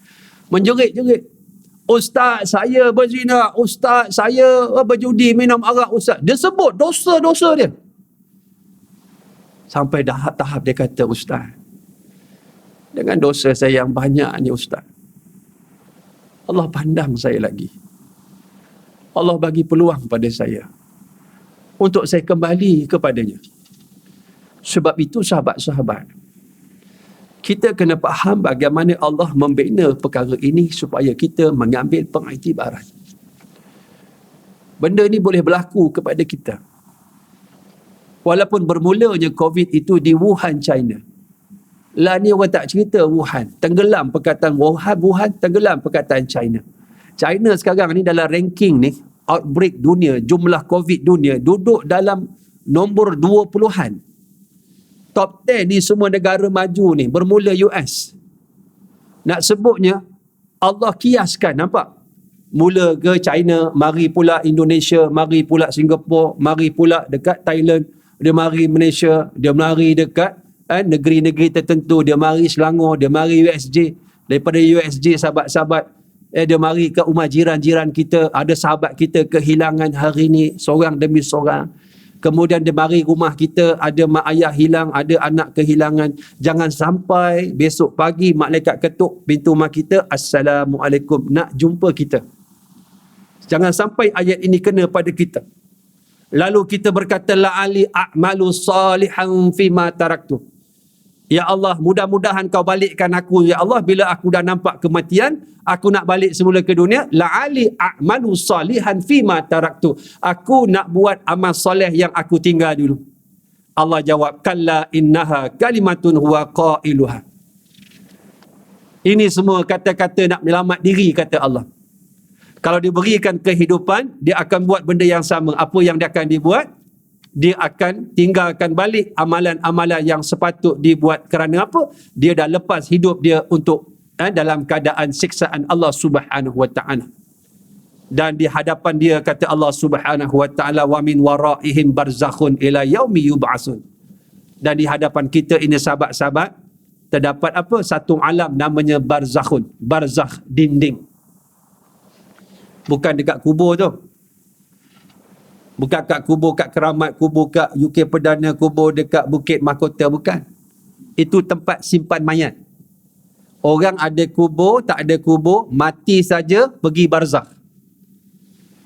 Menjerit-jerit. Ustaz saya berzina, ustaz saya berjudi, minum arak, ustaz. Dia sebut dosa-dosa dia. Sampai tahap dia kata, ustaz, dengan dosa saya yang banyak ni ustaz, Allah pandang saya lagi. Allah bagi peluang pada saya untuk saya kembali kepadanya. Sebab itu sahabat-sahabat, kita kena faham bagaimana Allah membina perkara ini supaya kita mengambil pengiktibaran. Benda ni boleh berlaku kepada kita. Walaupun bermulanya COVID itu di Wuhan, China. Lah ni orang tak cerita Wuhan. Tenggelam perkataan Wuhan, tenggelam perkataan China. China sekarang ni dalam ranking ni, outbreak dunia, jumlah COVID dunia, duduk dalam nombor 20-an. Top 10 ni semua negara maju ni, bermula US. Nak sebutnya, Allah kiaskan, nampak? Mula ke China, mari pula Indonesia, mari pula Singapura, mari pula dekat Thailand, dia mari Malaysia, dia mari dekat negeri-negeri tertentu, dia mari Selangor, dia mari USJ. Daripada USJ, sahabat-sahabat, dia mari ke rumah jiran-jiran kita, ada sahabat kita kehilangan hari ni, seorang demi seorang. Kemudian dia mari rumah kita, ada mak ayah hilang, ada anak kehilangan. Jangan sampai besok pagi malaikat ketuk pintu rumah kita, Assalamualaikum, nak jumpa kita. Jangan sampai ayat ini kena pada kita. Lalu kita berkata, la'ali a'malu salihan fima taraktu. Ya Allah, mudah-mudahan kau balikkan aku. Ya Allah, bila aku dah nampak kematian, aku nak balik semula ke dunia. La'ali a'malu salihan fima taraktu. Aku nak buat amal soleh yang aku tinggal dulu. Allah jawab, kalla innaha kalimatun huwa qailuha. Ini semua kata-kata nak menyelamat diri, kata Allah. Kalau diberikan kehidupan, dia akan buat benda yang sama. Apa yang dia akan dibuat? Dia akan tinggalkan balik amalan-amalan yang sepatut dibuat. Kerana apa? Dia dah lepas hidup dia untuk dalam keadaan siksaan Allah Subhanahu wa ta'ala. Dan di hadapan dia, kata Allah Subhanahu wa ta'ala, wa min waraihim barzakhun ila yaumi yub'asun. Dan di hadapan kita ini, sahabat-sahabat, terdapat apa? Satu alam namanya barzakhun. Barzakh, dinding. Bukan dekat kubur tu. Bukan kat kubur kat Keramat, kubur kat UK Perdana, kubur dekat Bukit Mahkota, bukan. Itu tempat simpan mayat. Orang ada kubur, tak ada kubur, mati saja pergi barzakh.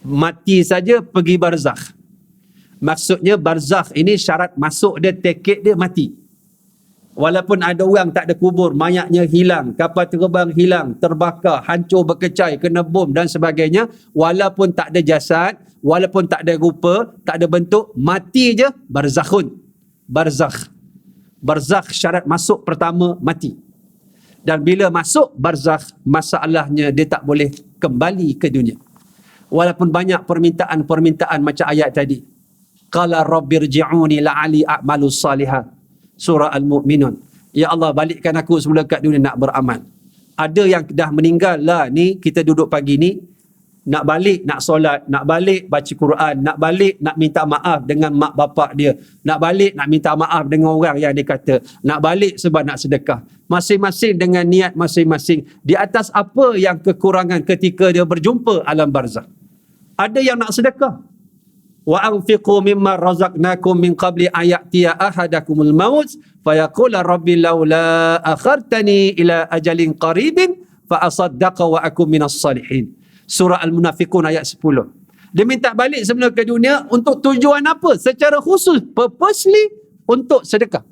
Mati saja pergi barzakh. Maksudnya barzakh ini syarat masuk dia, tiket dia mati. Walaupun ada orang tak ada kubur, mayatnya hilang, kapal terbang hilang, terbakar, hancur berkecai, kena bom dan sebagainya, walaupun tak ada jasad, walaupun tak ada rupa, tak ada bentuk, mati je, barzakhun. Barzakh. Barzakh syarat masuk pertama, mati. Dan bila masuk barzakh, masalahnya dia tak boleh kembali ke dunia. Walaupun banyak permintaan-permintaan macam ayat tadi. Qala rabbirji'uni la'ali a'malu salihah. Surah Al-Mu'minun. Ya Allah, balikkan aku semula kat dunia nak beramal. Ada yang dah meninggal lah ni, kita duduk pagi ni, nak balik, nak solat, nak balik baca Quran, nak balik, nak minta maaf dengan mak bapak dia, nak balik, nak minta maaf dengan orang yang dia kata, nak balik sebab nak sedekah. Masing-masing dengan niat masing-masing. Di atas apa yang kekurangan ketika dia berjumpa alam barzakh. Ada yang nak sedekah. Wa anfiqu mimma razaqnakum min qabli ayatiya ahadakumul maut fayaqula rabbi laula akhartani ila ajalin qaribin fa asaddaqa wa akum minas salihin. Surah Al-Munafiqun ayat 10. Dia minta balik semula ke dunia untuk tujuan apa? Secara khusus, purposely untuk sedekah.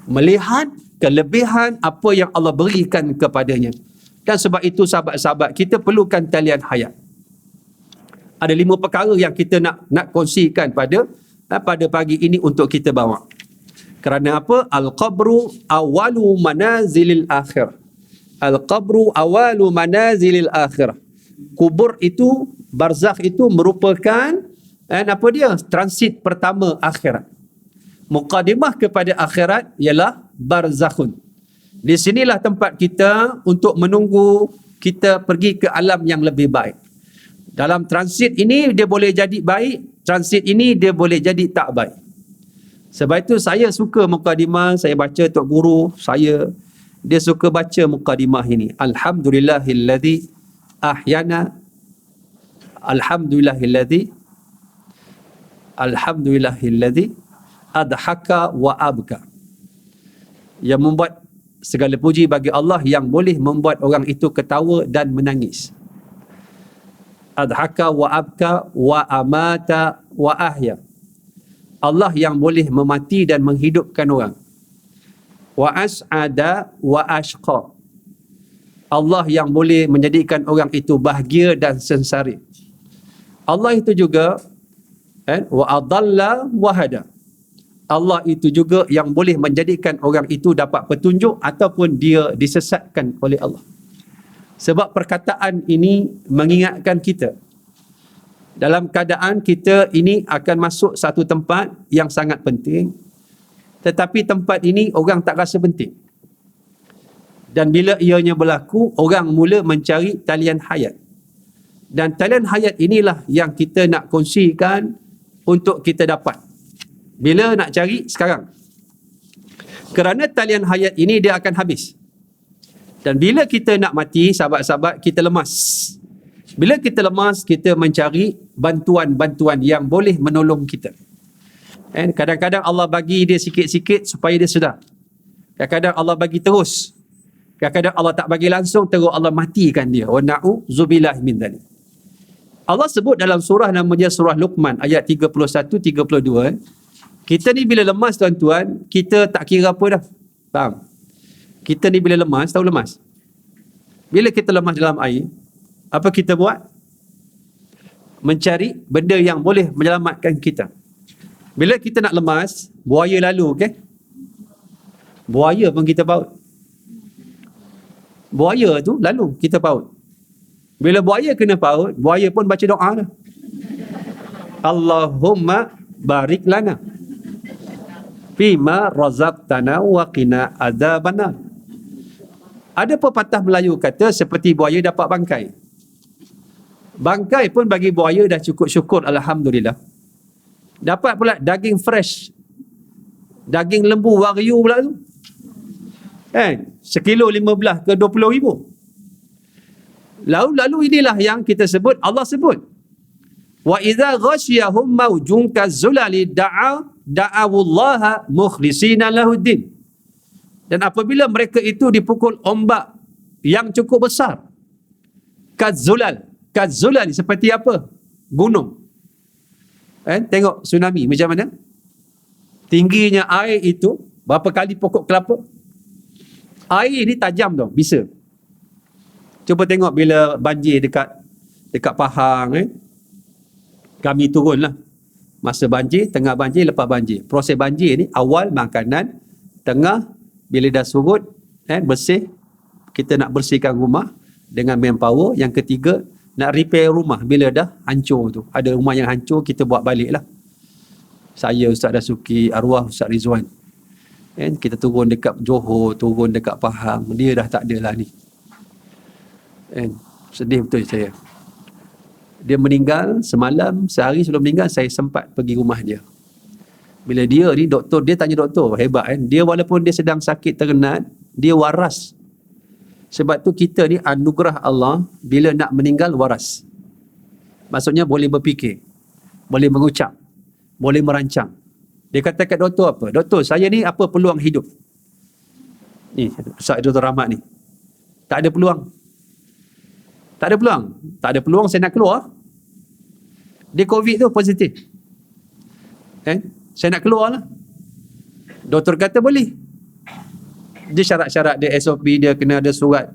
Melihat kelebihan apa yang Allah berikan kepadanya. Dan sebab itu sahabat-sahabat, kita perlukan talian hayat. Ada 5 perkara yang kita nak kongsikan pada pagi ini untuk kita bawa. Kerana apa? Al-qabru awalu manazilil akhir. Al-qabru awalu manazilil akhir. Kubur itu, barzakh itu merupakan apa dia? Transit pertama akhirat. Muqaddimah kepada akhirat ialah barzakhun. Di sinilah tempat kita untuk menunggu kita pergi ke alam yang lebih baik. Dalam transit ini dia boleh jadi baik, transit ini dia boleh jadi tak baik. Sebab itu saya suka mukadimah, saya baca Tok Guru saya, dia suka baca mukadimah ini. Alhamdulillahilladzi ahyana, Alhamdulillahilladzi adhaka wa abka. Yang membuat segala puji bagi Allah yang boleh membuat orang itu ketawa dan menangis. Adhaka wa abka wa amata wa ahya. Allah yang boleh memati dan menghidupkan orang. Wa as'ada wa ashqa. Allah yang boleh menjadikan orang itu bahagia dan sengsara. Allah itu juga wa adalla wa hada. Allah itu juga yang boleh menjadikan orang itu dapat petunjuk ataupun dia disesatkan oleh Allah. Sebab perkataan ini mengingatkan kita dalam keadaan kita ini akan masuk satu tempat yang sangat penting, tetapi tempat ini orang tak rasa penting. Dan bila ianya berlaku, orang mula mencari talian hayat. Dan talian hayat inilah yang kita nak kongsikan untuk kita dapat. Bila nak cari? Sekarang. Kerana talian hayat ini dia akan habis. Dan bila kita nak mati, sahabat-sahabat, kita lemas. Bila kita lemas, kita mencari bantuan-bantuan yang boleh menolong kita. Kadang-kadang Allah bagi dia sikit-sikit supaya dia sedar. Kadang-kadang Allah bagi terus. Kadang-kadang Allah tak bagi langsung, terus Allah matikan dia. Wa na'udzubillah min dzalik. Allah sebut dalam surah namanya surah Luqman ayat 31-32. Kita ni bila lemas tuan-tuan, kita tak kira apa dah. Faham? Kita ni bila lemas, tahu lemas? Bila kita lemas dalam air, apa kita buat? Mencari benda yang boleh menyelamatkan kita. Bila kita nak lemas, buaya lalu, okey? Buaya pun kita paut. Buaya tu lalu kita paut. Bila buaya kena paut, buaya pun baca doa dah. Allahumma barik lana fima razaqtana wa qina adzabannar. Ada pepatah Melayu kata seperti buaya dapat bangkai. Bangkai pun bagi buaya dah cukup syukur, alhamdulillah. Dapat pula daging fresh. Daging lembu wagyu pula tu. Sekilo 15 ke 20 ribu. Lalu inilah yang kita sebut, Allah sebut. Wa idza ghasyiyahum mawjun kazzulali da'awullaha mukhlisina lahuddin. Dan apabila mereka itu dipukul ombak yang cukup besar, kazzulal seperti apa? Gunung. Tengok tsunami macam mana? Tingginya air itu berapa kali pokok kelapa? Air ni tajam tau, bisa. Cuba tengok bila banjir dekat Pahang, kami turunlah. Masa banjir, tengah banjir, lepas banjir. Proses banjir ni awal makanan, tengah bila dah surut, bersih, kita nak bersihkan rumah dengan manpower. Yang ketiga, nak repair rumah bila dah hancur tu. Ada rumah yang hancur, kita buat balik lah. Saya, Ustaz Dasuki, arwah Ustaz Rizwan. Kita turun dekat Johor, turun dekat Pahang, dia dah tak ada lah ni. Sedih betul saya. Dia meninggal semalam, sehari sebelum meninggal, saya sempat pergi rumah dia. Bila dia ni, doktor, dia tanya doktor, hebat kan? Dia walaupun dia sedang sakit terkenat, dia waras. Sebab tu kita ni anugerah Allah, bila nak meninggal waras. Maksudnya boleh berfikir, boleh mengucap, boleh merancang. Dia kata kat doktor apa? Doktor, saya ni apa peluang hidup? Ni, Ustaz Dr. Rahmat ni. Tak ada peluang. Tak ada peluang. Tak ada peluang saya nak keluar. Dia COVID tu positif. Saya nak keluar lah. Doktor kata boleh. Dia syarat-syarat dia, SOP dia kena ada surat.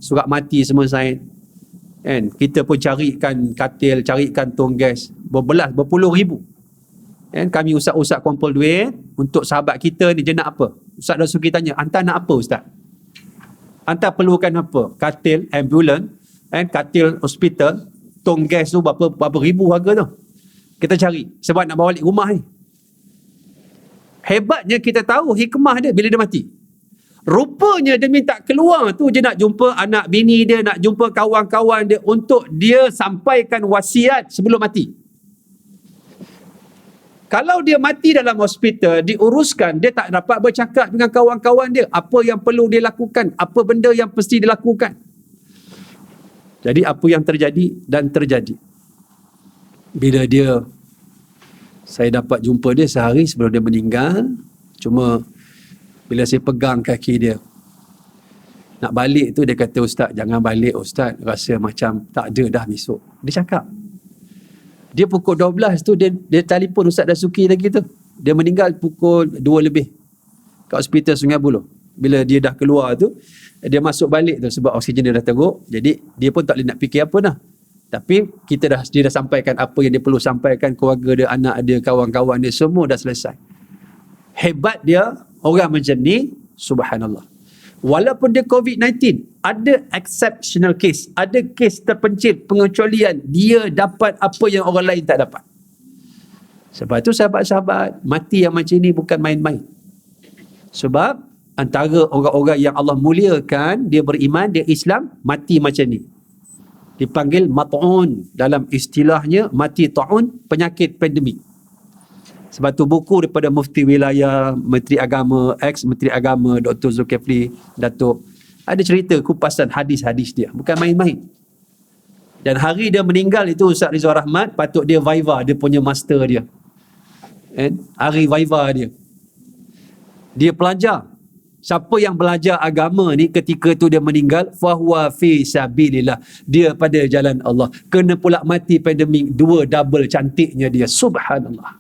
Surat mati semua sign. Kita pun carikan katil, carikan tong gas. Berpuluh ribu. Kami usah kumpul duit untuk sahabat kita ni. Dia nak apa? Ustaz Dasuki tanya, hantar nak apa Ustaz? Hantar perlukan apa? Katil, ambulans, katil hospital, tong gas tu berapa ribu harga tu. Kita cari sebab nak bawa balik rumah ni. Hebatnya kita tahu hikmah dia bila dia mati. Rupanya dia minta keluar tu je nak jumpa anak bini dia, nak jumpa kawan-kawan dia untuk dia sampaikan wasiat sebelum mati. Kalau dia mati dalam hospital, diuruskan, dia tak dapat bercakap dengan kawan-kawan dia, apa yang perlu dia lakukan, apa benda yang mesti dilakukan. Jadi apa yang terjadi dan terjadi. Bila saya dapat jumpa dia sehari sebelum dia meninggal, cuma bila saya pegang kaki dia, nak balik tu dia kata, "Ustaz, jangan balik Ustaz, rasa macam tak ada dah besok." Dia cakap. Dia pukul 12 tu dia telefon Ustaz Dasuki lagi tu. Dia meninggal pukul 2 lebih kat hospital Sungai Buloh. Bila dia dah keluar tu, dia masuk balik tu sebab oksigen dia dah teruk. Jadi dia pun tak boleh nak fikir apa dah. Tapi dia dah sampaikan apa yang dia perlu sampaikan, keluarga dia, anak dia, kawan-kawan dia, semua dah selesai. Hebat dia, orang macam ni, subhanallah. Walaupun dia COVID-19, ada exceptional case, ada kes terpencil, pengecualian, dia dapat apa yang orang lain tak dapat. Sebab tu sahabat-sahabat, mati yang macam ni bukan main-main. Sebab antara orang-orang yang Allah muliakan, dia beriman, dia Islam, mati macam ni. Dipanggil mat'un, dalam istilahnya mati ta'un, penyakit pandemik. Sebab tu buku daripada Mufti Wilayah, Menteri Agama, ex-Menteri Agama, Dr. Zulkifli, Datuk, ada cerita kupasan hadis-hadis dia. Bukan main-main. Dan hari dia meninggal itu, Ustaz Rizal Rahmat, patut dia viva, dia punya master dia. Hari viva dia. Dia pelajar. Siapa yang belajar agama ni ketika tu dia meninggal, fahuwa fi sabilillah. Dia pada jalan Allah. Kena pula mati pandemik, dua double cantiknya dia. Subhanallah.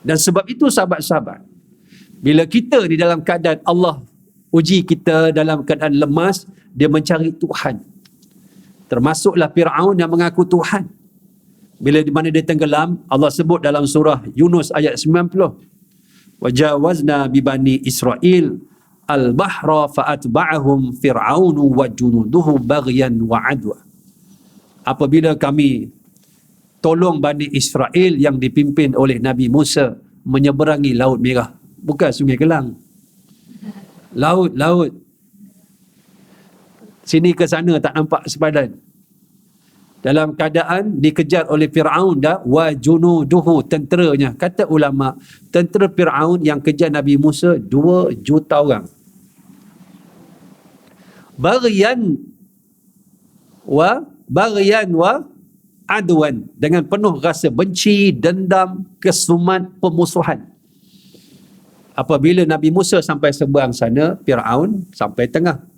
Dan sebab itu sahabat-sahabat, bila kita di dalam keadaan Allah uji kita dalam keadaan lemas, dia mencari Tuhan. Termasuklah Fir'aun yang mengaku Tuhan. Bila di mana dia tenggelam, Allah sebut dalam surah Yunus ayat 90. Wajawazna bibani Israel al-bahra fa'atba'ahum fir'aunu wa junuduhu baghyan wa adwa. Apabila kami tolong Bani Israel yang dipimpin oleh Nabi Musa menyeberangi Laut Merah. Bukan Sungai Kelang. Laut. Sini ke sana tak nampak sepadan. Dalam keadaan dikejar oleh Fir'aun dah, wa junuduhu, tenteranya. Kata ulama, tentera Fir'aun yang kejar Nabi Musa 2 juta orang. Baghyan wa adwan, dengan penuh rasa benci, dendam, kesumat, pemusuhan. Apabila Nabi Musa sampai seberang sana, Fir'aun sampai tengah.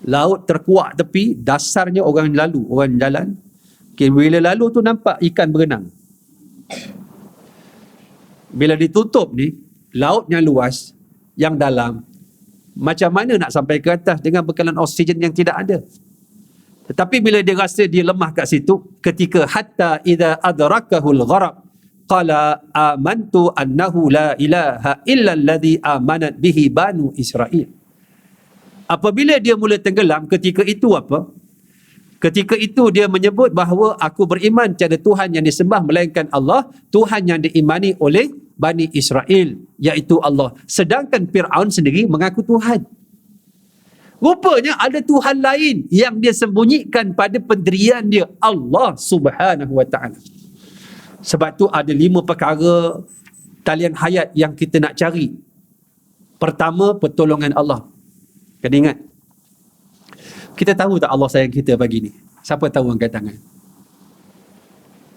Laut terkuak tepi, dasarnya orang lalu, orang jalan. Bila lalu tu nampak ikan berenang. Bila ditutup ni, lautnya luas, yang dalam, macam mana nak sampai ke atas dengan bekalan oksigen yang tidak ada? Tetapi bila dia rasa dia lemah kat situ, ketika hatta idza adrakahul gharaq qala amantu annahu la ilaha illa alladhi amanat bihi banu Israel. Apabila dia mula tenggelam, ketika itu apa? Ketika itu dia menyebut bahawa aku beriman tiada Tuhan yang disembah melainkan Allah, Tuhan yang diimani oleh Bani Israel, iaitu Allah. Sedangkan Fir'aun sendiri mengaku Tuhan. Rupanya ada Tuhan lain yang dia sembunyikan pada pendirian dia, Allah Subhanahu wa ta'ala. Sebab tu ada 5 perkara talian hayat yang kita nak cari. Pertama, pertolongan Allah. Kena ingat. Kita tahu tak Allah sayang kita pagi ni? Siapa tahu angkat tangan?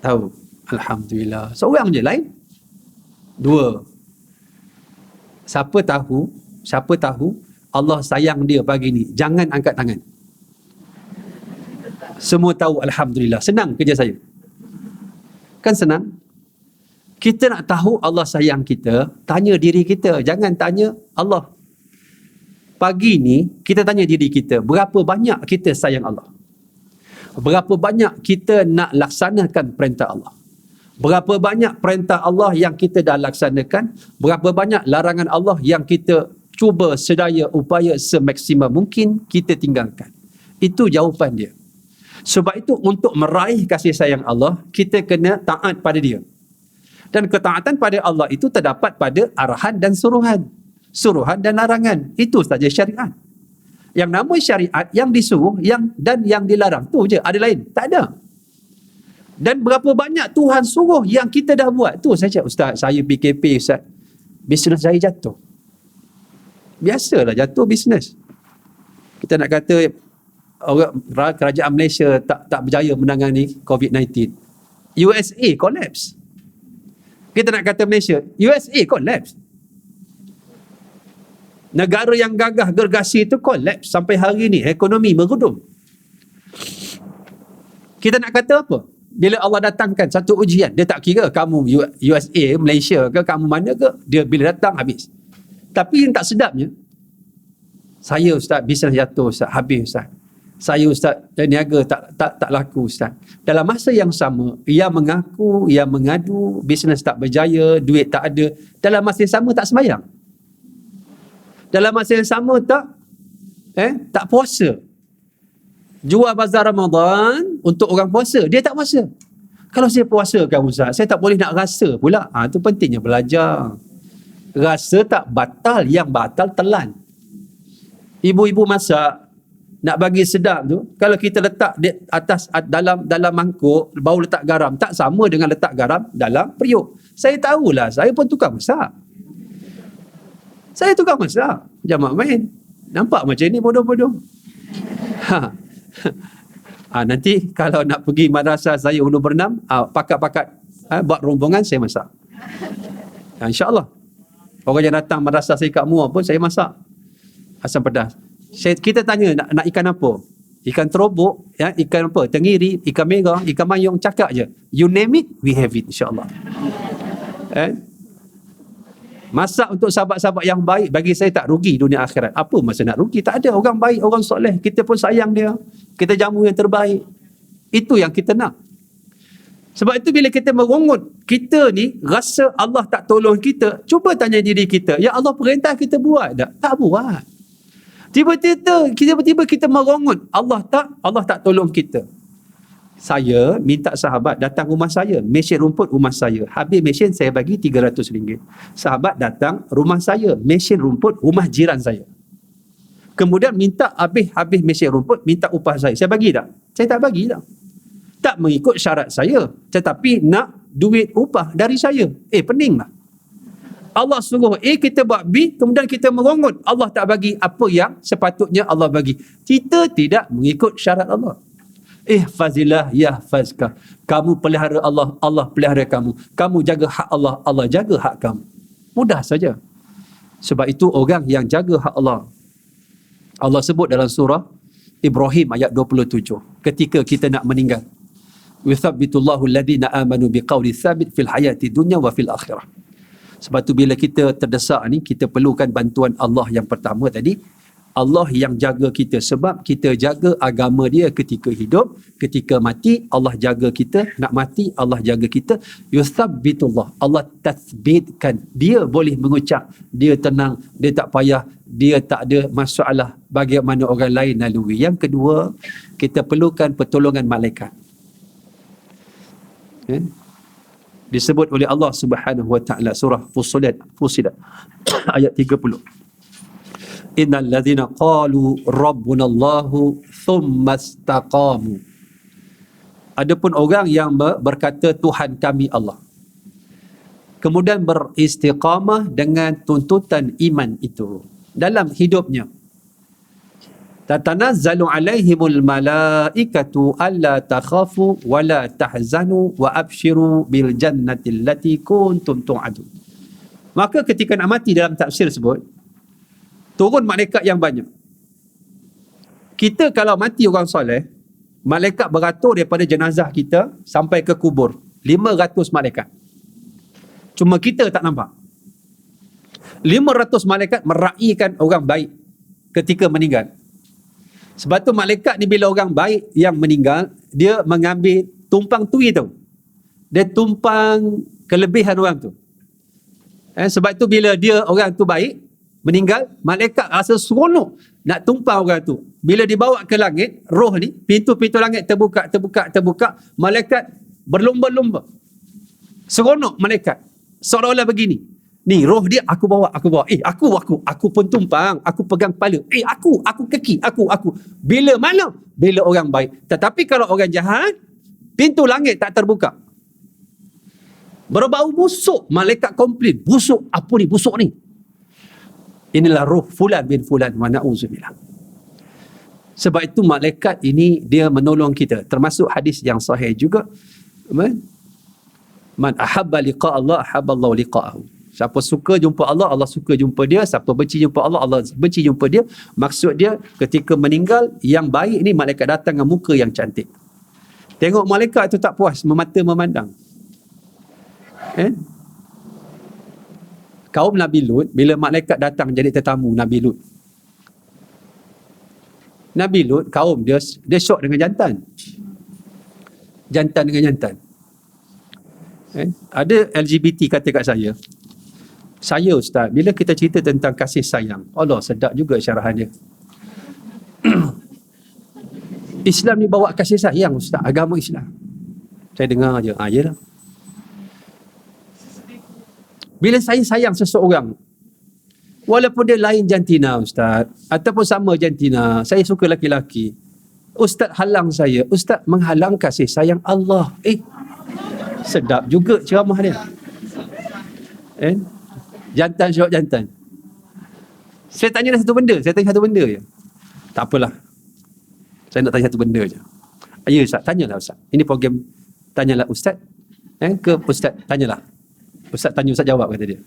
Tahu. Alhamdulillah. Seorang je lain. 2. Siapa tahu Allah sayang dia pagi ni? Jangan angkat tangan. Semua tahu Alhamdulillah. Senang kerja saya. Kan senang? Kita nak tahu Allah sayang kita, tanya diri kita. Jangan tanya Allah. Pagi ni, kita tanya diri kita, berapa banyak kita sayang Allah? Berapa banyak kita nak laksanakan perintah Allah? Berapa banyak perintah Allah yang kita dah laksanakan? Berapa banyak larangan Allah yang kita cuba sedaya upaya semaksimal mungkin kita tinggalkan? Itu jawapan dia. Sebab itu untuk meraih kasih sayang Allah, kita kena taat pada dia. Dan ketaatan pada Allah itu terdapat pada arahan dan suruhan. Suruhan dan larangan. Itu saja syariat. Yang nama syariat, yang disuruh dan yang dilarang. Tu je, ada lain? Tak ada. Dan berapa banyak Tuhan suruh yang kita dah buat. Tu saya cakap, Ustaz, saya PKP Ustaz, bisnes saya jatuh. Biasalah jatuh bisnes. Kita nak kata kerajaan Malaysia tak berjaya menangani COVID-19. USA collapse. Kita nak kata Malaysia, USA collapse. Negara yang gagah gergasi itu collapse. Sampai hari ni ekonomi merudum. Kita nak kata apa? Bila Allah datangkan satu ujian, dia tak kira kamu USA, Malaysia ke, kamu mana ke, dia bila datang habis. Tapi yang tak sedapnya, saya Ustaz, bisnes jatuh Ustaz, habis Ustaz. Saya Ustaz, niaga tak laku Ustaz. Dalam masa yang sama, ia mengaku, ia mengadu, bisnes tak berjaya, duit tak ada. Dalam masa yang sama tak sembahyang. Dalam masa yang sama tak puasa. Jual bazar Ramadan untuk orang puasa, dia tak puasa. Kalau saya puasa kan Ustaz, saya tak boleh nak rasa pula. Itu pentingnya belajar. Rasa tak batal, yang batal telan. Ibu-ibu masak, nak bagi sedap tu, kalau kita letak di atas dalam mangkuk, baru letak garam, tak sama dengan letak garam dalam periuk. Saya tahulah, saya pun tukang masak. Saya tukang masak. Jangan main. Nampak macam ni bodoh-bodoh. Nanti kalau nak pergi madrasah saya Ulu Bernam, pakat-pakat buat rombongan, saya masak. InsyaAllah. Orang yang datang madrasah saya kat Muar pun saya masak. Asam pedas. Kita tanya nak ikan apa? Ikan terobok, ikan apa? Tenggiri, ikan merah, ikan mayung, cakap je. You name it, we have it, insyaAllah. Masak untuk sahabat-sahabat yang baik, bagi saya tak rugi dunia akhirat. Apa masa nak rugi? Tak ada. Orang baik, orang soleh, kita pun sayang dia. Kita jamu yang terbaik. Itu yang kita nak. Sebab itu bila kita merungut, kita ni rasa Allah tak tolong kita, cuba tanya diri kita, ya Allah perintah kita buat tak? Tak buat. Tiba-tiba kita merungut, Allah tak tolong kita. Saya minta sahabat datang rumah saya, mesin rumput rumah saya. Habis mesin saya bagi RM300. Sahabat datang rumah saya, mesin rumput rumah jiran saya. Kemudian minta habis mesin rumput, minta upah saya. Saya bagi tak? Saya tak bagi tak. Tak mengikut syarat saya, tetapi nak duit upah dari saya. Pening lah. Allah suruh A, kita buat B, kemudian kita merungut. Allah tak bagi apa yang sepatutnya Allah bagi. Kita tidak mengikut syarat Allah. Ihfazillah yahfazka. Kamu pelihara Allah, Allah pelihara kamu. Kamu jaga hak Allah, Allah jaga hak kamu. Mudah saja. Sebab itu orang yang jaga hak Allah, Allah sebut dalam surah Ibrahim ayat 27. Ketika kita nak meninggal, yuthabbitullahu alladhina amanu biqauli thabit fil hayati dunya wa fil akhirah. Sebab tu bila kita terdesak ni, kita perlukan bantuan Allah yang pertama tadi. Allah yang jaga kita, sebab kita jaga agama dia ketika hidup, ketika mati Allah jaga kita, nak mati Allah jaga kita. Yuthabbitullah, Allah tathbitkan, dia boleh mengucap, dia tenang, dia tak payah, dia tak ada masalah bagaimana orang lain lalui. Yang kedua, kita perlukan pertolongan malaikat. Disebut oleh Allah Subhanahu wa taala surah Fussilat ayat 30. Innal ladzina qalu rabbunallahu thumma istaqamu. Adapun orang yang berkata Tuhan kami Allah, kemudian beristiqamah dengan tuntutan iman itu dalam hidupnya. Tatanazzalu alaihimul malaikatu alla takhafu wa la tahzanu wa abshiru bil jannati allati kuntum tu'adun. Maka ketika nak mati, dalam tafsir sebut turun malaikat yang banyak. Kita kalau mati orang soleh, malaikat beratur daripada jenazah kita sampai ke kubur. 500 malaikat. Cuma kita tak nampak. 500 malaikat meraihkan orang baik ketika meninggal. Sebab tu malaikat ni bila orang baik yang meninggal, dia mengambil tumpang tui tu. Dia tumpang kelebihan orang tu. Sebab tu bila dia orang tu baik, meninggal, malaikat rasa seronok nak tumpang orang tu. Bila dibawa ke langit, roh ni, pintu-pintu langit terbuka, malaikat berlomba-lomba. Seronok malaikat. Seolah-olah begini. Ni roh dia aku bawa. Aku pun tumpang, aku pegang kepala. Aku kaki, aku. Bila mana? Bila orang baik. Tetapi kalau orang jahat, Pintu langit tak terbuka. Berbau busuk. Malaikat komplain. Busuk. Apa ni? Busuk ni. Inilah ruh fulan bin fulan. Wa na'udzubillah. Sebab itu malaikat ini dia menolong kita. Termasuk hadis yang sahih juga. Man ahabba liqa Allah, ahabba Allah liqa'ahu. Siapa suka jumpa Allah, Allah suka jumpa dia. Siapa benci jumpa Allah, Allah benci jumpa dia. Maksud dia, ketika meninggal, yang baik ni malaikat datang dengan muka yang cantik. Tengok malaikat tu tak puas, memata memandang. Kaum Nabi Lut, bila malaikat datang jadi tetamu Nabi Lut. Nabi Lut, kaum dia syok dengan jantan. Jantan dengan jantan. Ada LGBT kata kat saya Ustaz, bila kita cerita tentang kasih sayang, Allah sedap juga syarahan dia. Islam ni bawa kasih sayang Ustaz, agama Islam. Saya dengar je, yelah. Bila saya sayang seseorang, walaupun dia lain jantina Ustaz, ataupun sama jantina, saya suka laki-laki, Ustaz halang saya, Ustaz menghalang kasih sayang Allah. Sedap juga ceramah dia. Jantan syok jantan. Saya tanya satu benda je. Tak apalah. Saya nak tanya satu benda je. Ya Ustaz, tanyalah Ustaz. Ini program tanyalah Ustaz. Ke Ustaz tanyalah. Ustaz tanya Ustaz jawab kata dia.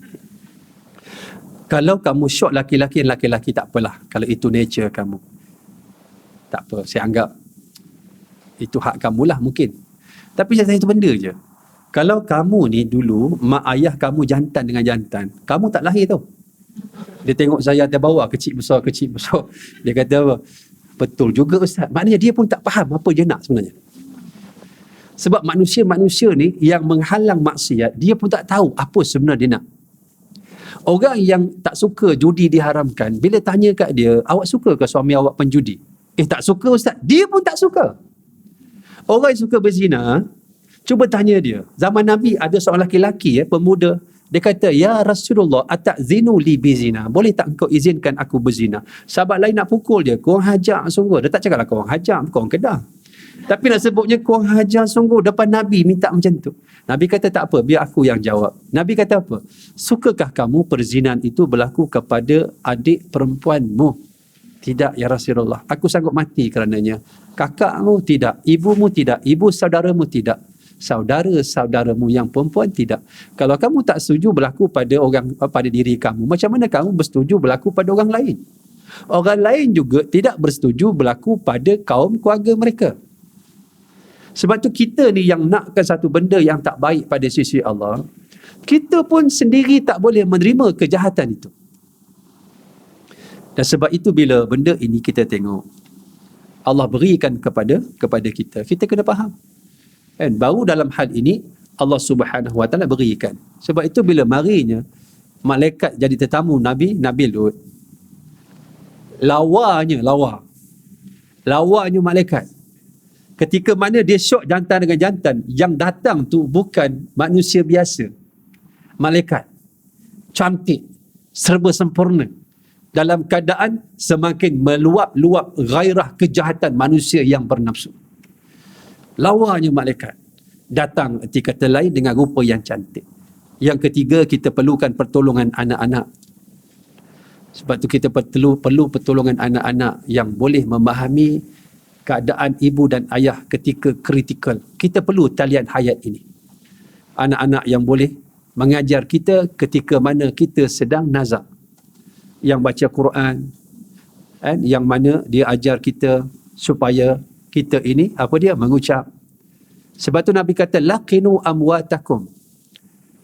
Kalau kamu syok laki-laki tak apalah. Kalau itu nature kamu. Tak apa, saya anggap itu hak kamulah mungkin. Tapi saya tanya satu benda je. Kalau kamu ni dulu, mak ayah kamu jantan dengan jantan, kamu tak lahir tau. Dia tengok saya atas bawah, kecil besar. Dia kata apa? Betul juga Ustaz. Maknanya dia pun tak faham apa dia nak sebenarnya. Sebab manusia-manusia ni yang menghalang maksiat, dia pun tak tahu apa sebenarnya dia nak. Orang yang tak suka judi diharamkan, bila tanya kat dia, awak suka ke suami awak penjudi? Tak suka Ustaz. Dia pun tak suka. Orang yang suka berzina, cuba tanya dia. Zaman Nabi ada seorang lelaki, pemuda. Dia kata, ya Rasulullah, ata'zinu li bizina. Boleh tak engkau izinkan aku berzina? Sahabat lain nak pukul dia. Korang hajar sungguh. Dia tak cakaplah korang hajar, korang kedah. Tapi nak sebutnya korang hajar sungguh. Depan Nabi minta macam tu. Nabi kata tak apa, biar aku yang jawab. Nabi kata apa? Sukakah kamu perzinahan itu berlaku kepada adik perempuanmu? Tidak ya Rasulullah. Aku sanggup mati kerananya. Kakakmu tidak. Ibumu tidak. Ibu saudaramu tidak. Saudara-saudaramu yang perempuan tidak. Kalau kamu tak setuju berlaku pada diri kamu, macam mana kamu bersetuju berlaku pada orang lain? Orang lain juga tidak bersetuju berlaku pada kaum keluarga mereka. Sebab tu kita ni yang nakkan satu benda yang tak baik pada sisi Allah, kita pun sendiri tak boleh menerima kejahatan itu. Dan sebab itu bila benda ini kita tengok, Allah berikan kepada kita, kita kena faham. Baru dalam hal ini Allah Subhanahu Wa Taala berikan. Sebab itu bila marinya malaikat jadi tetamu Nabi Lut, lawanya malaikat. Ketika mana dia syok jantan dengan jantan, yang datang tu bukan manusia biasa. Malaikat. Cantik, serba sempurna. Dalam keadaan semakin meluap-luap gairah kejahatan manusia yang bernafsu. Lawanya malaikat. Datang erti kata lain dengan rupa yang cantik. Yang ketiga, kita perlukan pertolongan anak-anak. Sebab tu kita perlu pertolongan anak-anak yang boleh memahami keadaan ibu dan ayah ketika kritikal. Kita perlu talian hayat ini. Anak-anak yang boleh mengajar kita ketika mana kita sedang nazak. Yang baca Quran, yang mana dia ajar kita supaya kita ini mengucap. Sebab tu Nabi kata laqinu amwatakum.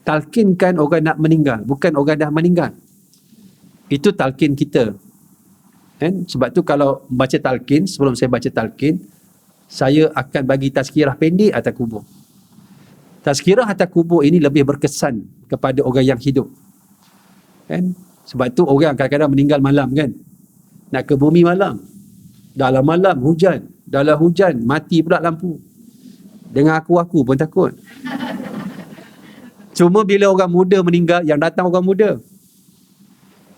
Talkinkan orang nak meninggal, bukan orang dah meninggal. Itu talkin kita. Sebab tu kalau baca talkin, sebelum saya baca talkin, saya akan bagi tazkirah pendek atas kubur. Tazkirah atas kubur ini lebih berkesan kepada orang yang hidup. Sebab tu orang kadang-kadang meninggal malam kan. Nak ke bumi malam. Dalam malam hujan. Dalam hujan mati pula lampu. Dengan aku pun takut. Cuma bila orang muda meninggal, yang datang orang muda.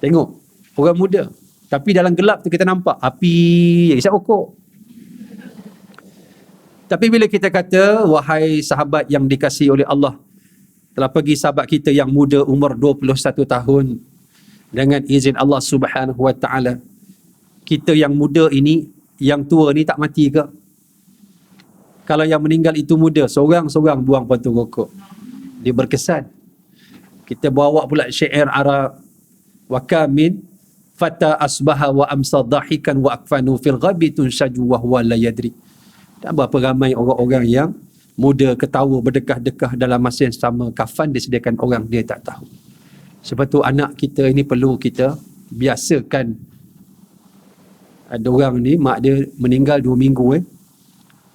Tengok, orang muda. Tapi dalam gelap tu kita nampak api yang isap pokok. Tapi bila kita kata, wahai sahabat yang dikasihi oleh Allah, telah pergi sahabat kita yang muda umur 21 tahun, dengan izin Allah Subhanahu Wa Taala, kita yang muda ini, yang tua ni tak mati ke? Kalau yang meninggal itu muda, seorang-seorang buang batu rokok. Dia berkesan. Kita bawa pula syair Arab. Wa kamin fata asbaha wa amsa dahikan wa akfanu fil ghabi tunsaju wa huwa la yadri. Dan berapa ramai orang-orang yang muda ketawa berdekah-dekah dalam masa yang sama, kafan disediakan orang dia tak tahu. Sebab tu anak kita ini perlu kita biasakan. Ada orang ni mak dia meninggal 2 minggu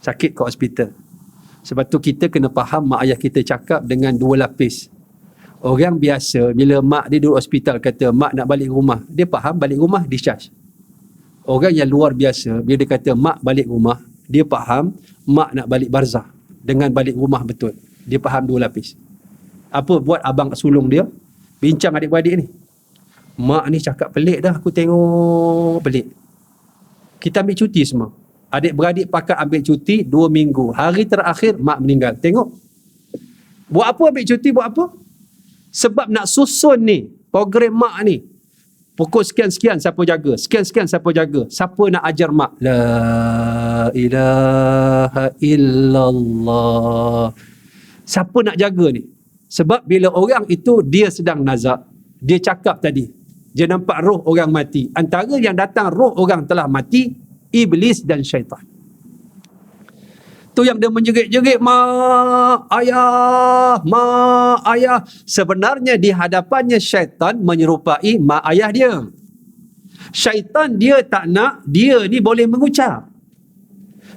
sakit kat hospital. Sebab tu kita kena faham mak ayah kita cakap dengan 2 lapis. Orang biasa bila mak dia duduk hospital kata mak nak balik rumah, dia faham balik rumah discharge. Orang yang luar biasa bila dia kata mak balik rumah, dia faham mak nak balik barzah dengan balik rumah betul. Dia faham 2 lapis. Apa buat abang kat sulung dia bincang adik-beradik ni. Mak ni cakap pelik dah, aku tengok pelik. Kita ambil cuti semua. Adik-beradik pakat ambil cuti 2 minggu. Hari terakhir mak meninggal. Tengok. Buat apa ambil cuti? Buat apa? Sebab nak susun ni program mak ni. Pukul sekian-sekian siapa jaga, sekian-sekian siapa jaga, siapa nak ajar mak. La ilaha illallah. Siapa nak jaga ni? Sebab bila orang itu dia sedang nazak, dia cakap tadi, dia nampak roh orang mati. Antara yang datang roh orang telah mati, iblis dan syaitan. Tu yang dia menjerit-jerit mak ayah. Sebenarnya di hadapannya syaitan menyerupai mak ayah dia. Syaitan dia tak nak dia ni boleh mengucap.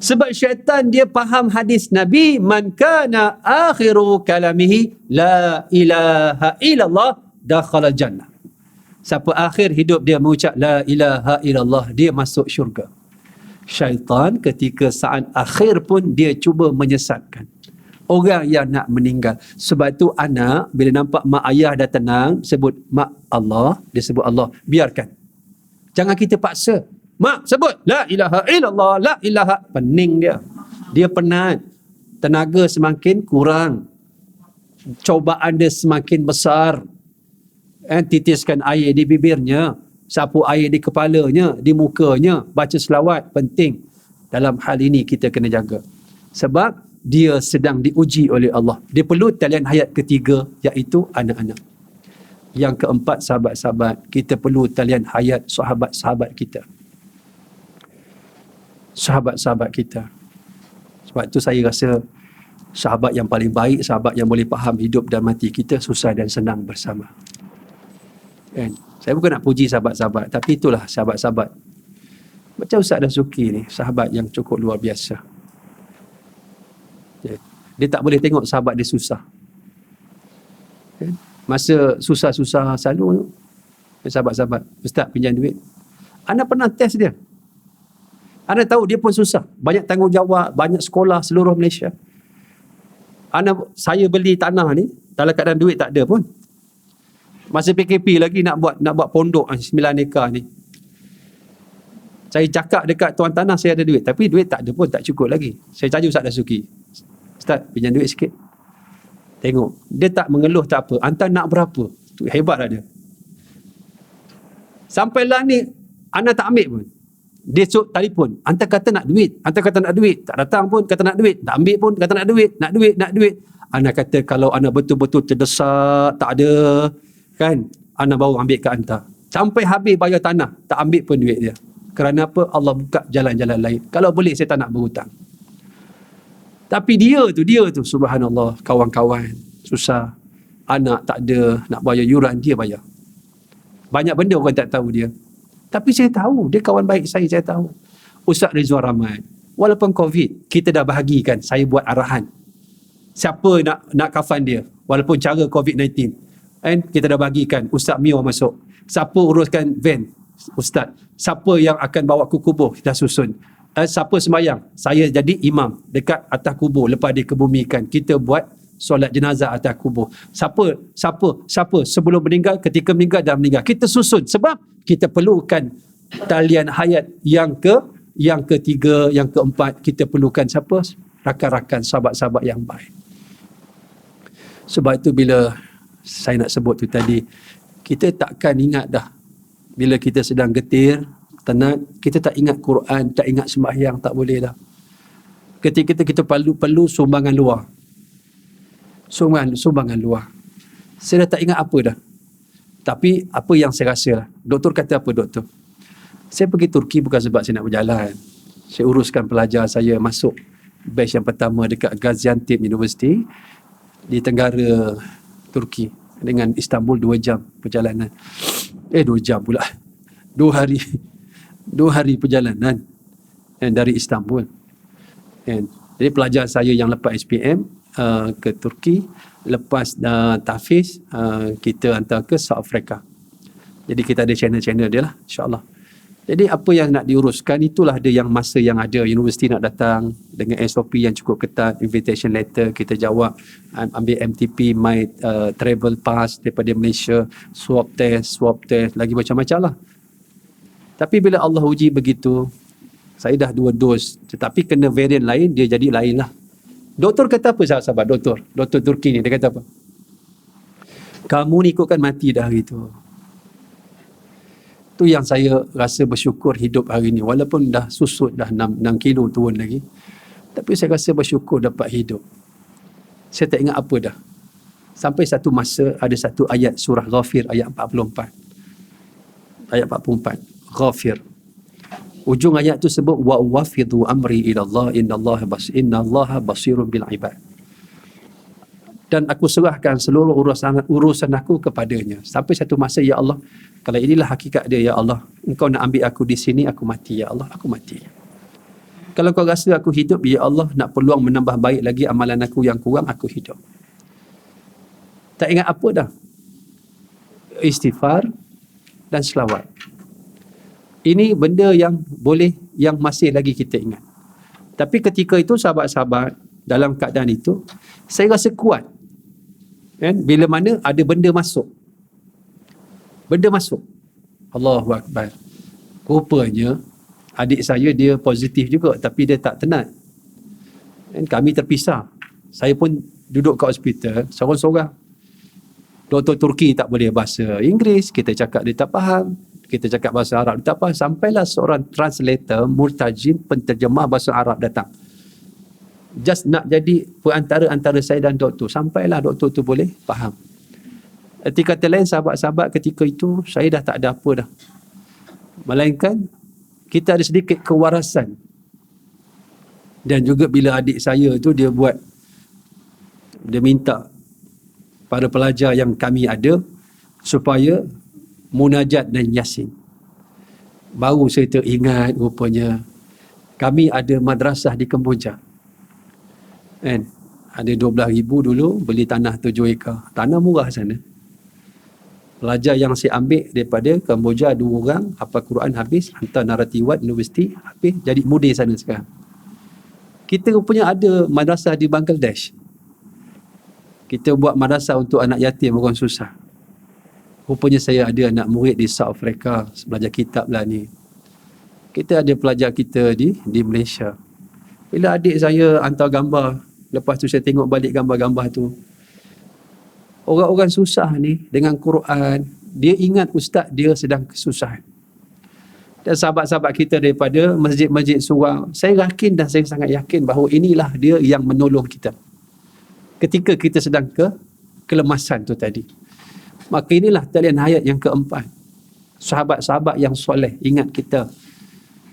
Sebab syaitan dia faham hadis Nabi, man kana akhiru kalamihi la ilaha illallah dakhala jannah. Siapa akhir hidup dia mengucap la ilaha illallah, dia masuk syurga. Syaitan ketika saat akhir pun dia cuba menyesatkan orang yang nak meninggal. Sebab tu anak bila nampak mak ayah dah tenang, sebut mak Allah, dia sebut Allah, biarkan. Jangan kita paksa. Mak sebut la ilaha illallah, la ilaha, pening dia. Dia penat. Tenaga semakin kurang. Cobaan dia semakin besar. Titiskan air di bibirnya, sapu air di kepalanya, di mukanya, baca selawat, penting. Dalam hal ini kita kena jaga. Sebab dia sedang diuji oleh Allah. Dia perlu talian hayat ketiga, iaitu anak-anak. Yang keempat, sahabat-sahabat, kita perlu talian hayat sahabat-sahabat kita. Sahabat-sahabat kita. Sebab tu saya rasa sahabat yang paling baik, sahabat yang boleh faham hidup dan mati kita, susah dan senang bersama. Kan? Saya bukan nak puji sahabat-sahabat, tapi itulah sahabat-sahabat. Macam Ustaz Dasuki ni, sahabat yang cukup luar biasa. Dia tak boleh tengok sahabat dia susah. Masa susah-susah selalu, sahabat-sahabat, Ustaz pinjam duit. Anda pernah test dia. Anda tahu dia pun susah. Banyak tanggungjawab, banyak sekolah seluruh Malaysia. Saya beli tanah ni, dalam keadaan duit tak ada pun. Masa PKP lagi nak buat pondok 9 ekar ni. Saya cakap dekat tuan tanah saya ada duit, tapi duit tak ada pun, tak cukup lagi. Saya tanya Ustaz Dasuki, Ustaz pinjam duit sikit. Tengok, dia tak mengeluh tak apa. Hantar nak berapa? Tu hebatlah dia. Sampailah ni Ana tak ambil pun. Dia telefon, hantar kata nak duit, hantar kata nak duit, tak datang pun kata nak duit, tak ambil pun kata nak duit, nak duit. Ana kata kalau ana betul-betul terdesak, tak ada, kan, ana baru ambil ke hantar. Sampai habis bayar tanah, tak ambil pun duit dia. Kerana apa? Allah buka jalan-jalan lain. Kalau boleh saya tak nak berhutang. Tapi dia tu subhanallah, kawan-kawan susah, anak tak ada, nak bayar yuran dia bayar. Banyak benda orang tak tahu dia. Tapi saya tahu, dia kawan baik saya tahu. Ustaz Rizwan Rahman, walaupun COVID, kita dah bahagikan, saya buat arahan. Siapa nak kafan dia, walaupun cara COVID-19. And kita dah bahagikan, Ustaz Mio masuk. Siapa uruskan van, Ustaz. Siapa yang akan bawa ke kubur, kita susun. Siapa sembahyang, saya jadi imam dekat atas kubur. Lepas dikebumikan, kita buat solat jenazah atas kubur. Siapa sebelum meninggal, ketika meninggal dan meninggal, kita susun. Sebab kita perlukan talian hayat yang ketiga, yang keempat, kita perlukan siapa? rakan-rakan, sahabat-sahabat yang baik. Sebab itu bila saya nak sebut tu tadi, kita takkan ingat dah bila kita sedang getir, tenat, kita tak ingat Quran, tak ingat sembahyang, tak boleh dah. Ketika kita perlu sumbangan luar. Sumbangan luar. Saya dah tak ingat apa dah. Tapi apa yang saya rasa lah. Doktor kata apa doktor? Saya pergi Turki bukan sebab saya nak berjalan. Saya uruskan pelajar saya masuk batch yang pertama dekat Gaziantep University di tenggara Turki. Dengan Istanbul 2 jam perjalanan. 2 jam pula. 2 hari. 2 hari perjalanan dari Istanbul. Jadi pelajar saya yang lepas SPM ke Turki, lepas tahfiz kita hantar ke South Africa. Jadi kita ada channel-channel dia lah, insyaAllah. Jadi apa yang nak diuruskan, itulah dia yang masa yang ada. Universiti nak datang dengan SOP yang cukup ketat, invitation letter, kita jawab, ambil MTP, my travel pass daripada Malaysia, swab test, lagi macam-macam lah. Tapi bila Allah uji begitu, saya dah 2 dos, tetapi kena varian lain, dia jadi lain lah. Doktor kata apa sahabat-sahabat? Doktor Turki ni, dia kata apa? Kamu ni ikutkan mati dah hari tu. Tu yang saya rasa bersyukur hidup hari ni. Walaupun dah susut, dah 6 kilo turun lagi. Tapi saya rasa bersyukur dapat hidup. Saya tak ingat apa dah. Sampai satu masa ada satu ayat surah Ghafir ayat 44. Ayat 44. Ghafir. Ujung ayat tu sebut wa wafidu amri ila Allah innallaha basirun bil ibad. Dan aku serahkan seluruh urusan aku kepadanya. Sampai satu masa, ya Allah, kalau inilah hakikat dia, ya Allah, engkau nak ambil aku di sini, aku mati, ya Allah, aku mati. Kalau kau rasa aku hidup, ya Allah, nak peluang menambah baik lagi amalan aku yang kurang, aku hidup. Tak ingat apa dah. Istighfar dan selawat. Ini benda yang boleh, yang masih lagi kita ingat. Tapi ketika itu sahabat-sahabat, dalam keadaan itu, saya rasa kuat. Kan? Bila mana ada benda masuk. Benda masuk. Allahu Akbar. Rupanya, adik saya dia positif juga, tapi dia tak tenat. Dan kami terpisah. Saya pun duduk kat hospital, seorang-seorang. Doktor Turki tak boleh bahasa Inggeris, kita cakap dia tak faham. Kita cakap bahasa Arab, dia tak faham. Sampailah seorang translator, murtajim, penterjemah bahasa Arab datang. Just nak jadi perantara antara saya dan doktor. Sampailah doktor tu boleh faham. Erti kata lain, sahabat-sahabat, ketika itu saya dah tak ada apa dah. Melainkan kita ada sedikit kewarasan. Dan juga bila adik saya tu dia minta para pelajar yang kami ada supaya munajat dan yasin. Baru saya teringat rupanya kami ada madrasah di Kemboja. Kan? Ada 12,000 dulu, beli tanah 7 ekar. Tanah murah sana. Pelajar yang saya ambil daripada Kemboja 2 orang, hafal Quran habis, hantar Naratiwat Universiti habis, jadi mudir sana sekarang. Kita rupanya ada madrasah di Bangladesh. Kita buat madrasah untuk anak yatim, orang susah. Rupanya saya ada anak murid di South Africa, belajar kitab lah ni. Kita ada pelajar kita di Malaysia. Bila adik saya hantar gambar, lepas tu saya tengok balik gambar-gambar tu. Orang-orang susah ni dengan Quran, dia ingat ustaz dia sedang kesusahan. Dan sahabat-sahabat kita daripada masjid-masjid surau, saya yakin dan saya sangat yakin bahawa inilah dia yang menolong kita. Ketika kita sedang kelemasan tu tadi. Maka inilah talian hayat yang keempat. Sahabat-sahabat yang soleh ingat kita.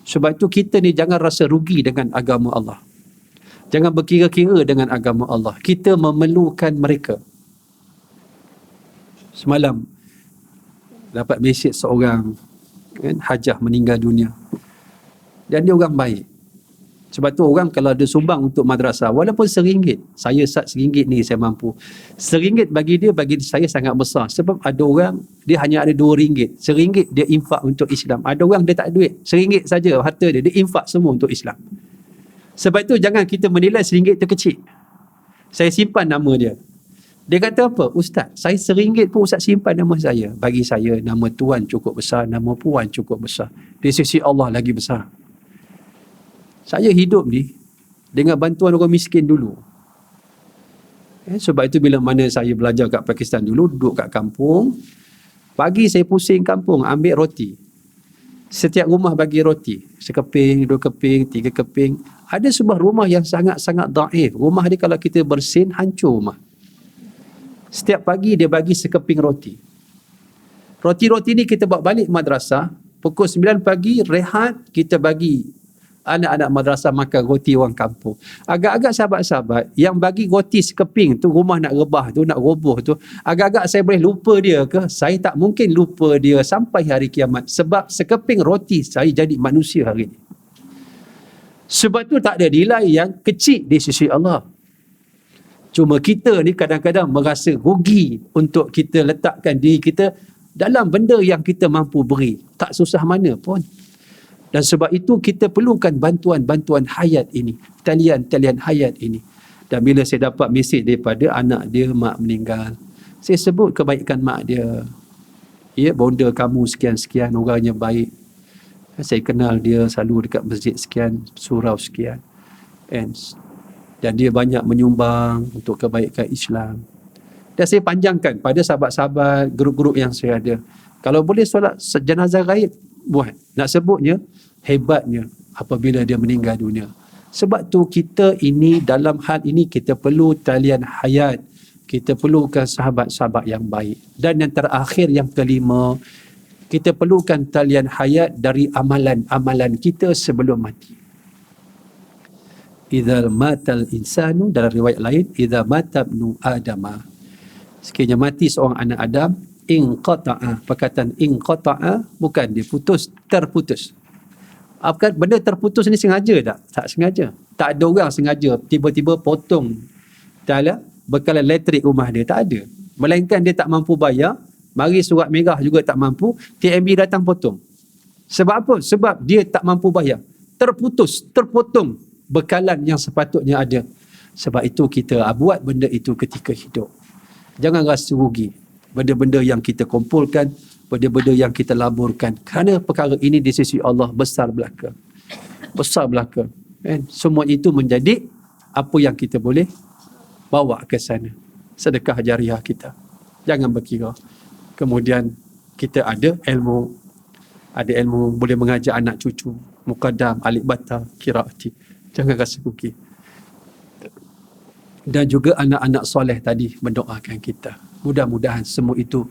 Sebab itu kita ni jangan rasa rugi dengan agama Allah. Jangan berkira-kira dengan agama Allah. Kita memerlukan mereka. Semalam dapat mesej seorang kan, hajah meninggal dunia. Dan dia orang baik. Sebab tu orang kalau ada sumbang untuk madrasah, walaupun RM1, saya RM1 ni saya mampu. RM1 bagi dia, bagi saya sangat besar. Sebab ada orang, dia hanya ada RM2. RM1 dia infak untuk Islam. Ada orang dia tak ada duit. RM1 saja harta dia, dia infak semua untuk Islam. Sebab itu jangan kita menilai RM1 itu kecil. Saya simpan nama dia. Dia kata apa? Ustaz, saya RM1 pun Ustaz simpan nama saya. Bagi saya, nama Tuan cukup besar, nama Puan cukup besar. Di sisi Allah lagi besar. Saya hidup ni, dengan bantuan orang miskin dulu. Sebab itu bila mana saya belajar kat Pakistan dulu, duduk kat kampung, pagi saya pusing kampung, ambil roti. Setiap rumah bagi roti. Sekeping, 2 keping, 3 keping. Ada sebuah rumah yang sangat-sangat daif. Rumah dia kalau kita bersin, hancur rumah. Setiap pagi dia bagi sekeping roti. Roti-roti ni kita bawa balik madrasah. Pukul 9 pagi, rehat, kita bagi anak-anak madrasah makan roti orang kampung. Agak-agak sahabat-sahabat, yang bagi roti sekeping tu, rumah nak rebah tu, nak roboh tu, agak-agak saya boleh lupa dia ke? Saya tak mungkin lupa dia sampai hari kiamat. Sebab sekeping roti saya jadi manusia hari ini. Sebab tu tak ada nilai yang kecil di sisi Allah. Cuma kita ni kadang-kadang merasa rugi untuk kita letakkan diri kita dalam benda yang kita mampu beri. Tak susah mana pun. Dan sebab itu kita perlukan bantuan-bantuan hayat ini. Talian-talian hayat ini. Dan bila saya dapat mesej daripada anak dia, mak meninggal, saya sebut kebaikan mak dia. Ya, bonda kamu sekian-sekian, orangnya baik. Saya kenal dia selalu dekat masjid sekian, surau sekian. Dan dia banyak menyumbang untuk kebaikan Islam. Dan saya panjangkan pada sahabat-sahabat, grup-grup yang saya ada. Kalau boleh solat jenazah gaib, buat. Nak sebutnya, hebatnya apabila dia meninggal dunia. Sebab tu kita ini, dalam hal ini kita perlu talian hayat. Kita perlukan sahabat-sahabat yang baik. Dan yang terakhir, yang kelima, kita perlukan talian hayat dari amalan-amalan kita sebelum mati. Idza matal insanu, dalam riwayat lain, idza mata ibnu adama, sekiranya mati seorang anak Adam, inqata'a, perkataan inqata'a bukan dia putus, terputus. Apakah benda terputus ni sengaja tak? Tak sengaja. Tak ada orang sengaja tiba-tiba potong tala bekalan elektrik rumah dia, tak ada. Melainkan dia tak mampu bayar, mari surat merah juga tak mampu, TMB datang potong. Sebab apa? Sebab dia tak mampu bayar. Terputus, terpotong bekalan yang sepatutnya ada. Sebab itu kita buat benda itu ketika hidup. Jangan rasa rugi. Benda-benda yang kita kumpulkan, benda-benda yang kita laburkan. Kerana perkara ini di sisi Allah besar belaka. Besar belaka. Semua itu menjadi apa yang kita boleh bawa ke sana. Sedekah jariah kita. Jangan berkira. Kemudian kita ada ilmu. Ada ilmu boleh mengajar anak cucu. Muqaddam, alif bata, qiraati. Jangan rasa rugi. Dan juga anak-anak soleh tadi mendoakan kita. Mudah-mudahan semua itu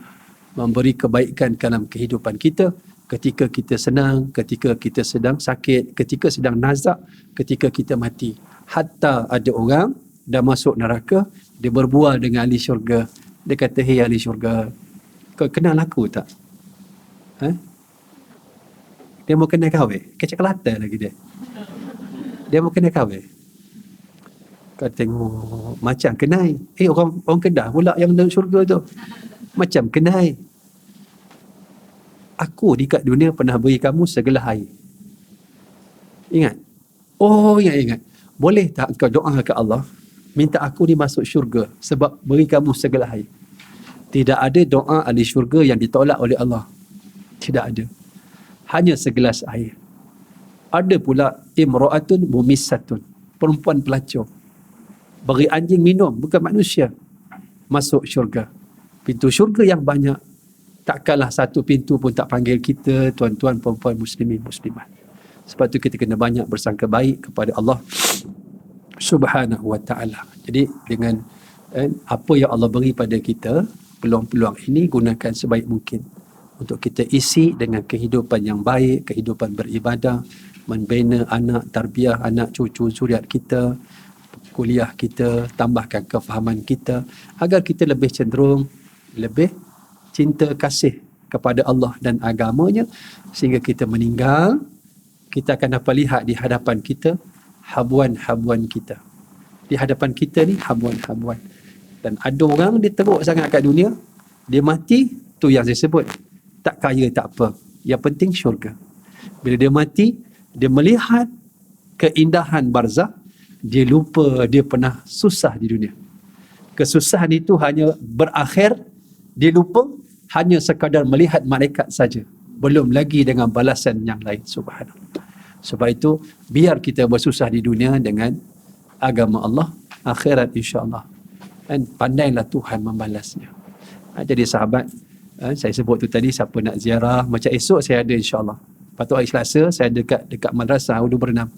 memberi kebaikan dalam kehidupan kita ketika kita senang, ketika kita sedang sakit, ketika sedang nazak, ketika kita mati. Hatta ada orang dah masuk neraka, dia berbual dengan ahli syurga. Dia kata, "Hei ahli syurga, kau kenal aku tak?" Dia mau kena kahwin. Kecik Kelantan lagi dia. Dia mau kena kahwin. Kau tengok macam kenai. Orang Kedah pula yang dalam syurga tu. Macam kenai. Aku di kat dunia pernah beri kamu segelas air. Ingat? Oh, ingat. Boleh tak kau doa ke Allah, minta aku ni masuk syurga sebab beri kamu segelas air? Tidak ada doa ahli syurga yang ditolak oleh Allah. Tidak ada. Hanya segelas air. Ada pula imra'atun mumissatun, perempuan pelacur. Beri anjing minum, bukan manusia. Masuk syurga. Pintu syurga yang banyak. Takkanlah satu pintu pun tak panggil kita, tuan-tuan, perempuan, muslimin, muslimat. Sebab tu kita kena banyak bersangka baik kepada Allah Subhanahu wa ta'ala. Jadi dengan apa yang Allah beri pada kita, peluang-peluang ini gunakan sebaik mungkin untuk kita isi dengan kehidupan yang baik, kehidupan beribadah, membina anak, tarbiyah anak cucu zuriat kita, kuliah kita, tambahkan kefahaman kita agar kita lebih cenderung, lebih cinta kasih kepada Allah dan agamanya, sehingga kita meninggal, kita akan dapat lihat di hadapan kita habuan-habuan kita. Di hadapan kita ni habuan-habuan. Dan ada orang dia teruk sangat kat dunia, dia mati, tu yang saya sebut, tak kaya tak apa, yang penting syurga. Bila dia mati, dia melihat keindahan barzakh, dia lupa dia pernah susah di dunia. Kesusahan itu hanya berakhir, dia lupa hanya sekadar melihat malaikat saja, belum lagi dengan balasan yang lain. Subhanallah. Sebab itu biar kita bersusah di dunia dengan agama Allah, akhirat insya-Allah. Dan pandailah Tuhan membalasnya. Jadi sahabat, saya sebut tu tadi, siapa nak ziarah, macam esok saya ada insya-Allah. Patut hari Selasa saya dekat madrasah Udu Bernam.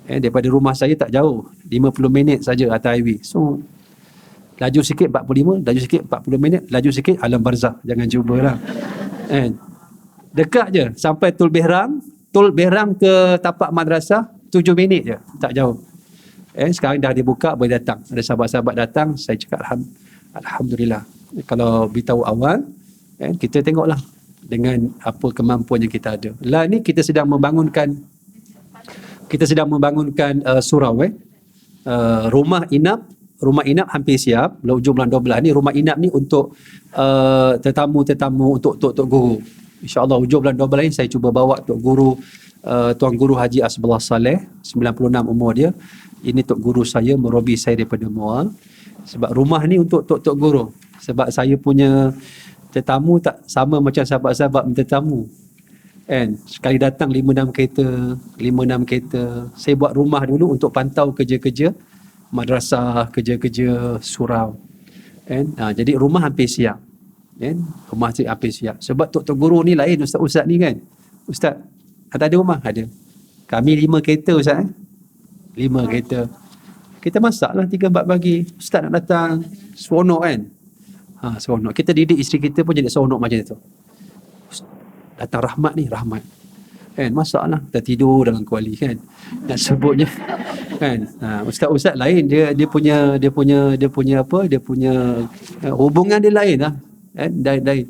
Daripada rumah saya tak jauh, 50 minit saja atas highway. So laju sikit 45, laju sikit 40 minit, laju sikit alam barzakh, jangan cubalah. Dekat je sampai Tol Berang ke tapak madrasah 7 minit je, tak jauh. Sekarang dah dibuka, boleh datang. Ada sahabat-sahabat datang, saya cakap alhamdulillah. Kalau beritahu awal, kita tengoklah dengan apa kemampuan yang kita ada. Lah ni kita sedang membangunkan surau rumah inap hampir siap. Hujung bulan 12 ni rumah inap ni untuk tetamu-tetamu untuk guru. InsyaAllah hujung bulan 12 ni saya cuba bawa Tok Guru Tuan Guru Haji Asbullah Saleh, 96 umur dia. Ini Tok Guru saya, murabi saya daripada Muar. Sebab rumah ni untuk Tok Guru. Sebab saya punya tetamu tak sama macam sahabat-sahabat minta tamu. Sekali datang 5-6 kereta. Saya buat rumah dulu untuk pantau kerja-kerja madrasah, kerja-kerja surau. Jadi rumah hampir siap. Rumah hampir siap. Sebab Tok Guru ni lain ustaz-ustaz ni kan. Ustaz, ada rumah? Ada. Kami 5 kereta ustaz. 5 kereta. Kita masaklah 3-4 pagi. Ustaz nak datang, seronok kan? Seronok. Kita didik isteri kita pun jadi seronok macam tu. Datang rahmat ni, rahmat. Masaklah, kita tidur dalam kuali kan. Nak sebutnya kan. Ustaz-ustaz lain, dia punya hubungan dia lain lah. Lain.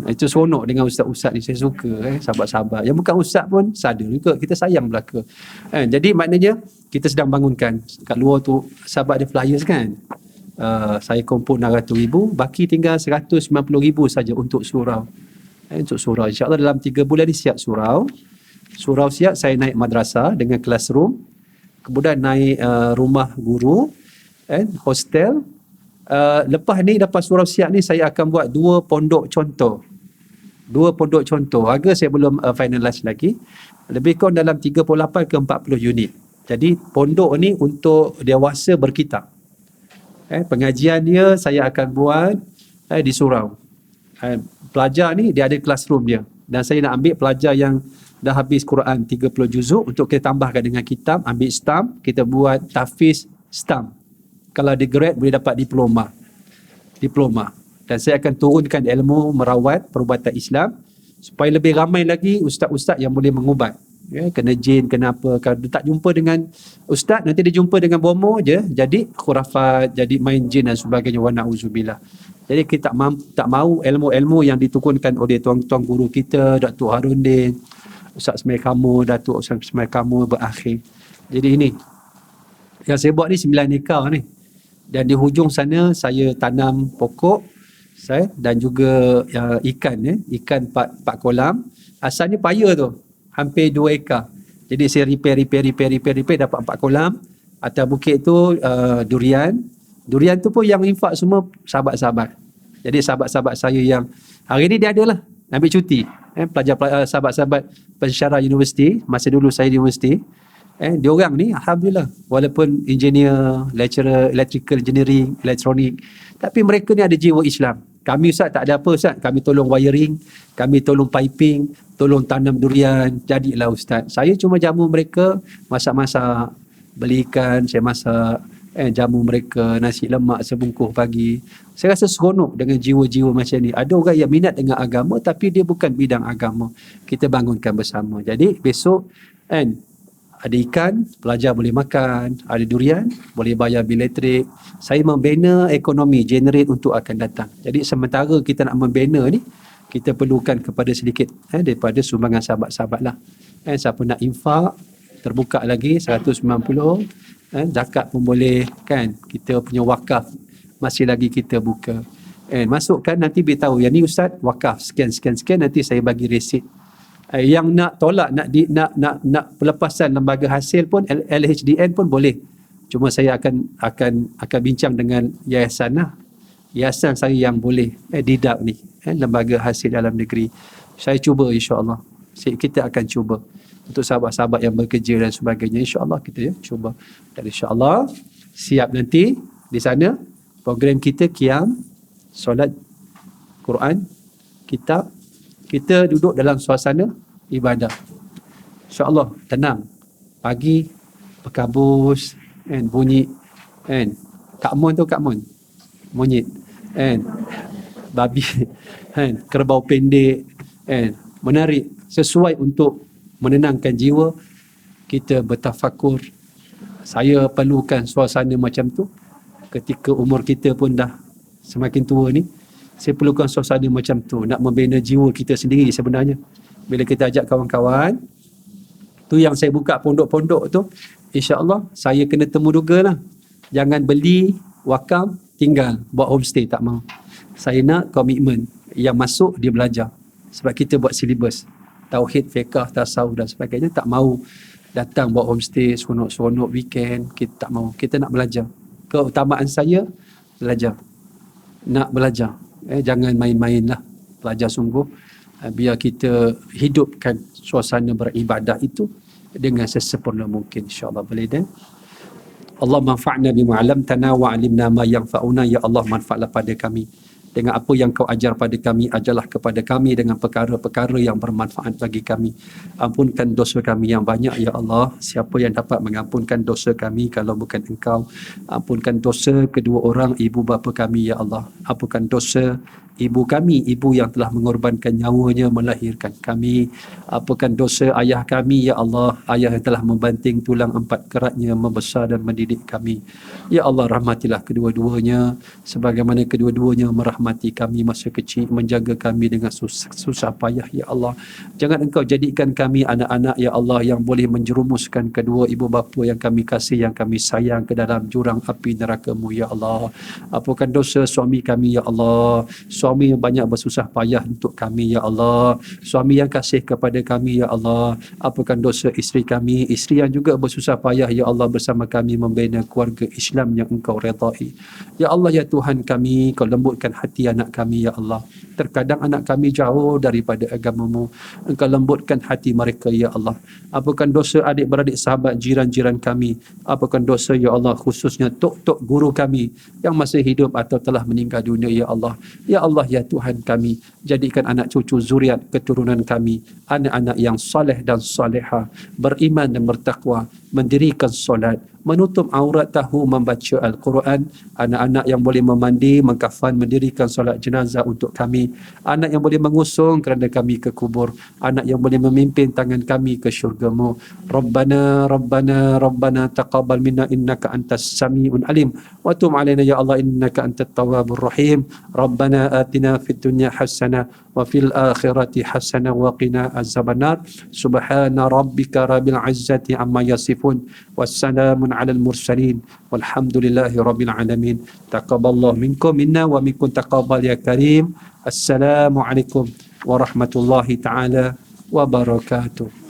Itu seronok dengan ustaz-ustaz ni, saya suka sahabat-sahabat. Yang bukan ustaz pun sadar juga, kita sayang belaka. Jadi maknanya kita sedang bangunkan. Kat luar tu sahabat ada flyers kan. Saya kumpul 600,000, baki tinggal 190,000 saja untuk surau. Untuk surau, insya-Allah dalam 3 bulan ni siap surau. Surau siap, saya naik madrasah dengan classroom. Kemudian naik rumah guru, hostel. Lepas surau siap ni saya akan buat 2 pondok contoh. Harga saya belum finalize lagi. Lebih kurang dalam 38 ke 40 unit. Jadi pondok ni untuk dewasa berkitab. Pengajian dia saya akan buat di surau. Pelajar ni dia ada classroom dia. Dan saya nak ambil pelajar yang dah habis Quran 30 juzuk untuk kita tambahkan dengan kitab, ambil stamp, kita buat tahfiz stamp. Kalau dia grade boleh dapat diploma. Dan saya akan turunkan ilmu merawat perubatan Islam supaya lebih ramai lagi ustaz-ustaz yang boleh mengubat. Kena jin, kena apa. Kalau dia tak jumpa dengan ustaz, nanti dia jumpa dengan bomo je, jadi khurafat, jadi main jin dan sebagainya. Wa na'udzubillah. Jadi kita tak mahu ilmu-ilmu yang ditukunkan oleh tuan-tuan guru kita, Datuk Harundin, Ustaz Ismail Kamu, Datuk Ustaz Ismail Kamu berakhir. Jadi ini yang saya buat ni 9 ekar ni. Dan di hujung sana saya tanam pokok dan juga ikan 4 kolam. Asalnya paya tu hampir 2 ekar. Jadi saya repair dapat 4 kolam. Atas bukit tu durian tu pun yang infak semua sahabat-sahabat. Jadi sahabat-sahabat saya yang hari ni dia adalah ambil cuti. Pelajar sahabat-sahabat pensyarah universiti, masa dulu saya di universiti. Diorang ni alhamdulillah, walaupun engineer, lecturer electrical engineering, elektronik, tapi mereka ni ada jiwa Islam. Kami ustaz tak ada apa ustaz, kami tolong wiring, kami tolong piping, tolong tanam durian, jadilah ustaz. Saya cuma jamu mereka, masak-masak, beli ikan, saya masak, jamu mereka, nasi lemak sebungkus pagi. Saya rasa seronok dengan jiwa-jiwa macam ni. Ada orang yang minat dengan agama tapi dia bukan bidang agama. Kita bangunkan bersama. Jadi besok ada ikan, pelajar boleh makan, ada durian, boleh bayar bil elektrik. Saya membina ekonomi, generate untuk akan datang. Jadi sementara kita nak membina ni, kita perlukan kepada sedikit daripada sumbangan sahabat-sahabat lah. Siapa nak infak, terbuka lagi 190. Zakat pun boleh kan. Kita punya wakaf masih lagi kita buka. Masukkan nanti beritahu yang ni ustaz wakaf sekian, nanti saya bagi resit. Yang nak tolak nak pelepasan lembaga hasil pun LHDN pun boleh. Cuma saya akan bincang dengan yayasan lah. Yayasan saya yang boleh didap ni lembaga hasil dalam negeri. Saya cuba insya-Allah. Kita akan cuba. untuk sahabat-sahabat yang bekerja dan sebagainya. InsyaAllah kita cuba. Dan insyaAllah siap nanti di sana program kita qiyam, solat Quran, kitab, kita duduk dalam suasana ibadah. InsyaAllah tenang. Pagi berkabus, bunyi, Kak Mon tu Kak Mon, monyet, babi, kerbau pendek, menarik, sesuai untuk menenangkan jiwa. Kita bertafakur. Saya perlukan suasana macam tu ketika umur kita pun dah semakin tua ni. Saya perlukan suasana macam tu nak membina jiwa kita sendiri sebenarnya. Bila kita ajak kawan-kawan, tu yang saya buka pondok-pondok tu, insya-Allah saya kena temu juga lah. Jangan beli, wakam, tinggal, buat homestay, tak mau. Saya nak komitmen yang masuk dia belajar. Sebab kita buat silibus tauhid, fiqh, tasawuf dan sebagainya. Tak mau datang buat homestay, seronok-seronok weekend. Kita tak mau. Kita nak belajar. Keutamaan saya, belajar. Nak belajar. Jangan main-main lah. Belajar sungguh. Biar kita hidupkan suasana beribadah itu dengan sesempurna mungkin. InsyaAllah boleh dan Allah manfa'na bima 'allamtana wa 'allimna ma yanfa'una. Ya Allah, manfaatlah pada kami dengan apa yang kau ajar pada kami. Ajarlah kepada kami dengan perkara-perkara yang bermanfaat bagi kami. Ampunkan dosa kami yang banyak, ya Allah. Siapa yang dapat mengampunkan dosa kami kalau bukan Engkau? Ampunkan dosa kedua orang ibu bapa kami, ya Allah. Ampunkan dosa ibu kami, ibu yang telah mengorbankan nyawanya melahirkan kami. Ampunkan dosa ayah kami, ya Allah. Ayah yang telah membanting tulang empat keratnya membesar dan mendidik kami. Ya Allah, rahmatilah kedua-duanya sebagaimana kedua-duanya merahmati kami masa kecil, menjaga kami dengan susah payah, ya Allah. Jangan Engkau jadikan kami anak-anak, ya Allah, yang boleh menjerumuskan kedua ibu bapa yang kami kasih, yang kami sayang ke dalam jurang api neraka-Mu, ya Allah. Ampunkan dosa suami kami, ya Allah. Suami yang banyak bersusah payah untuk kami, ya Allah. Suami yang kasih kepada kami, ya Allah. Ampunkan dosa isteri kami, isteri yang juga bersusah payah, ya Allah, bersama kami membina keluarga Islam yang Engkau redai. Ya Allah, ya Tuhan kami, Kau lembutkan hati anak kami, ya Allah. Terkadang anak kami jauh daripada agama-Mu. Engkau lembutkan hati mereka, ya Allah. Ampunkan dosa adik-beradik, sahabat, jiran-jiran kami. Ampunkan dosa, ya Allah, khususnya tok-tok guru kami yang masih hidup atau telah meninggal dunia, ya Allah. Ya Allah, ya Tuhan kami, jadikan anak cucu zuriat keturunan kami anak-anak yang saleh dan salehah, beriman dan bertakwa, mendirikan solat, menutup aurat, tahu membaca Al-Quran, anak-anak yang boleh memandi, mengkafan, mendirikan solat jenazah untuk kami, anak yang boleh mengusung kerana kami ke kubur, anak yang boleh memimpin tangan kami ke syurga-Mu. Rabbana Rabbana Rabbana taqabbal minna innaka antas sami'un alim wa tub alaina ya Allah innaka antat tawwabur rahim. Rabbana atina fid dunya hasanah wa fil akhirati hasanah wa qina azabannar. Subhana rabbika rabbil izzati amma yasifun wassalamun alal mursalin walhamdulillahi rabbil alamin. Taqabbalallahu minkum minna wa minkum taqabbal ya karim. Assalamualaikum warahmatullahi taala wabarakatuh.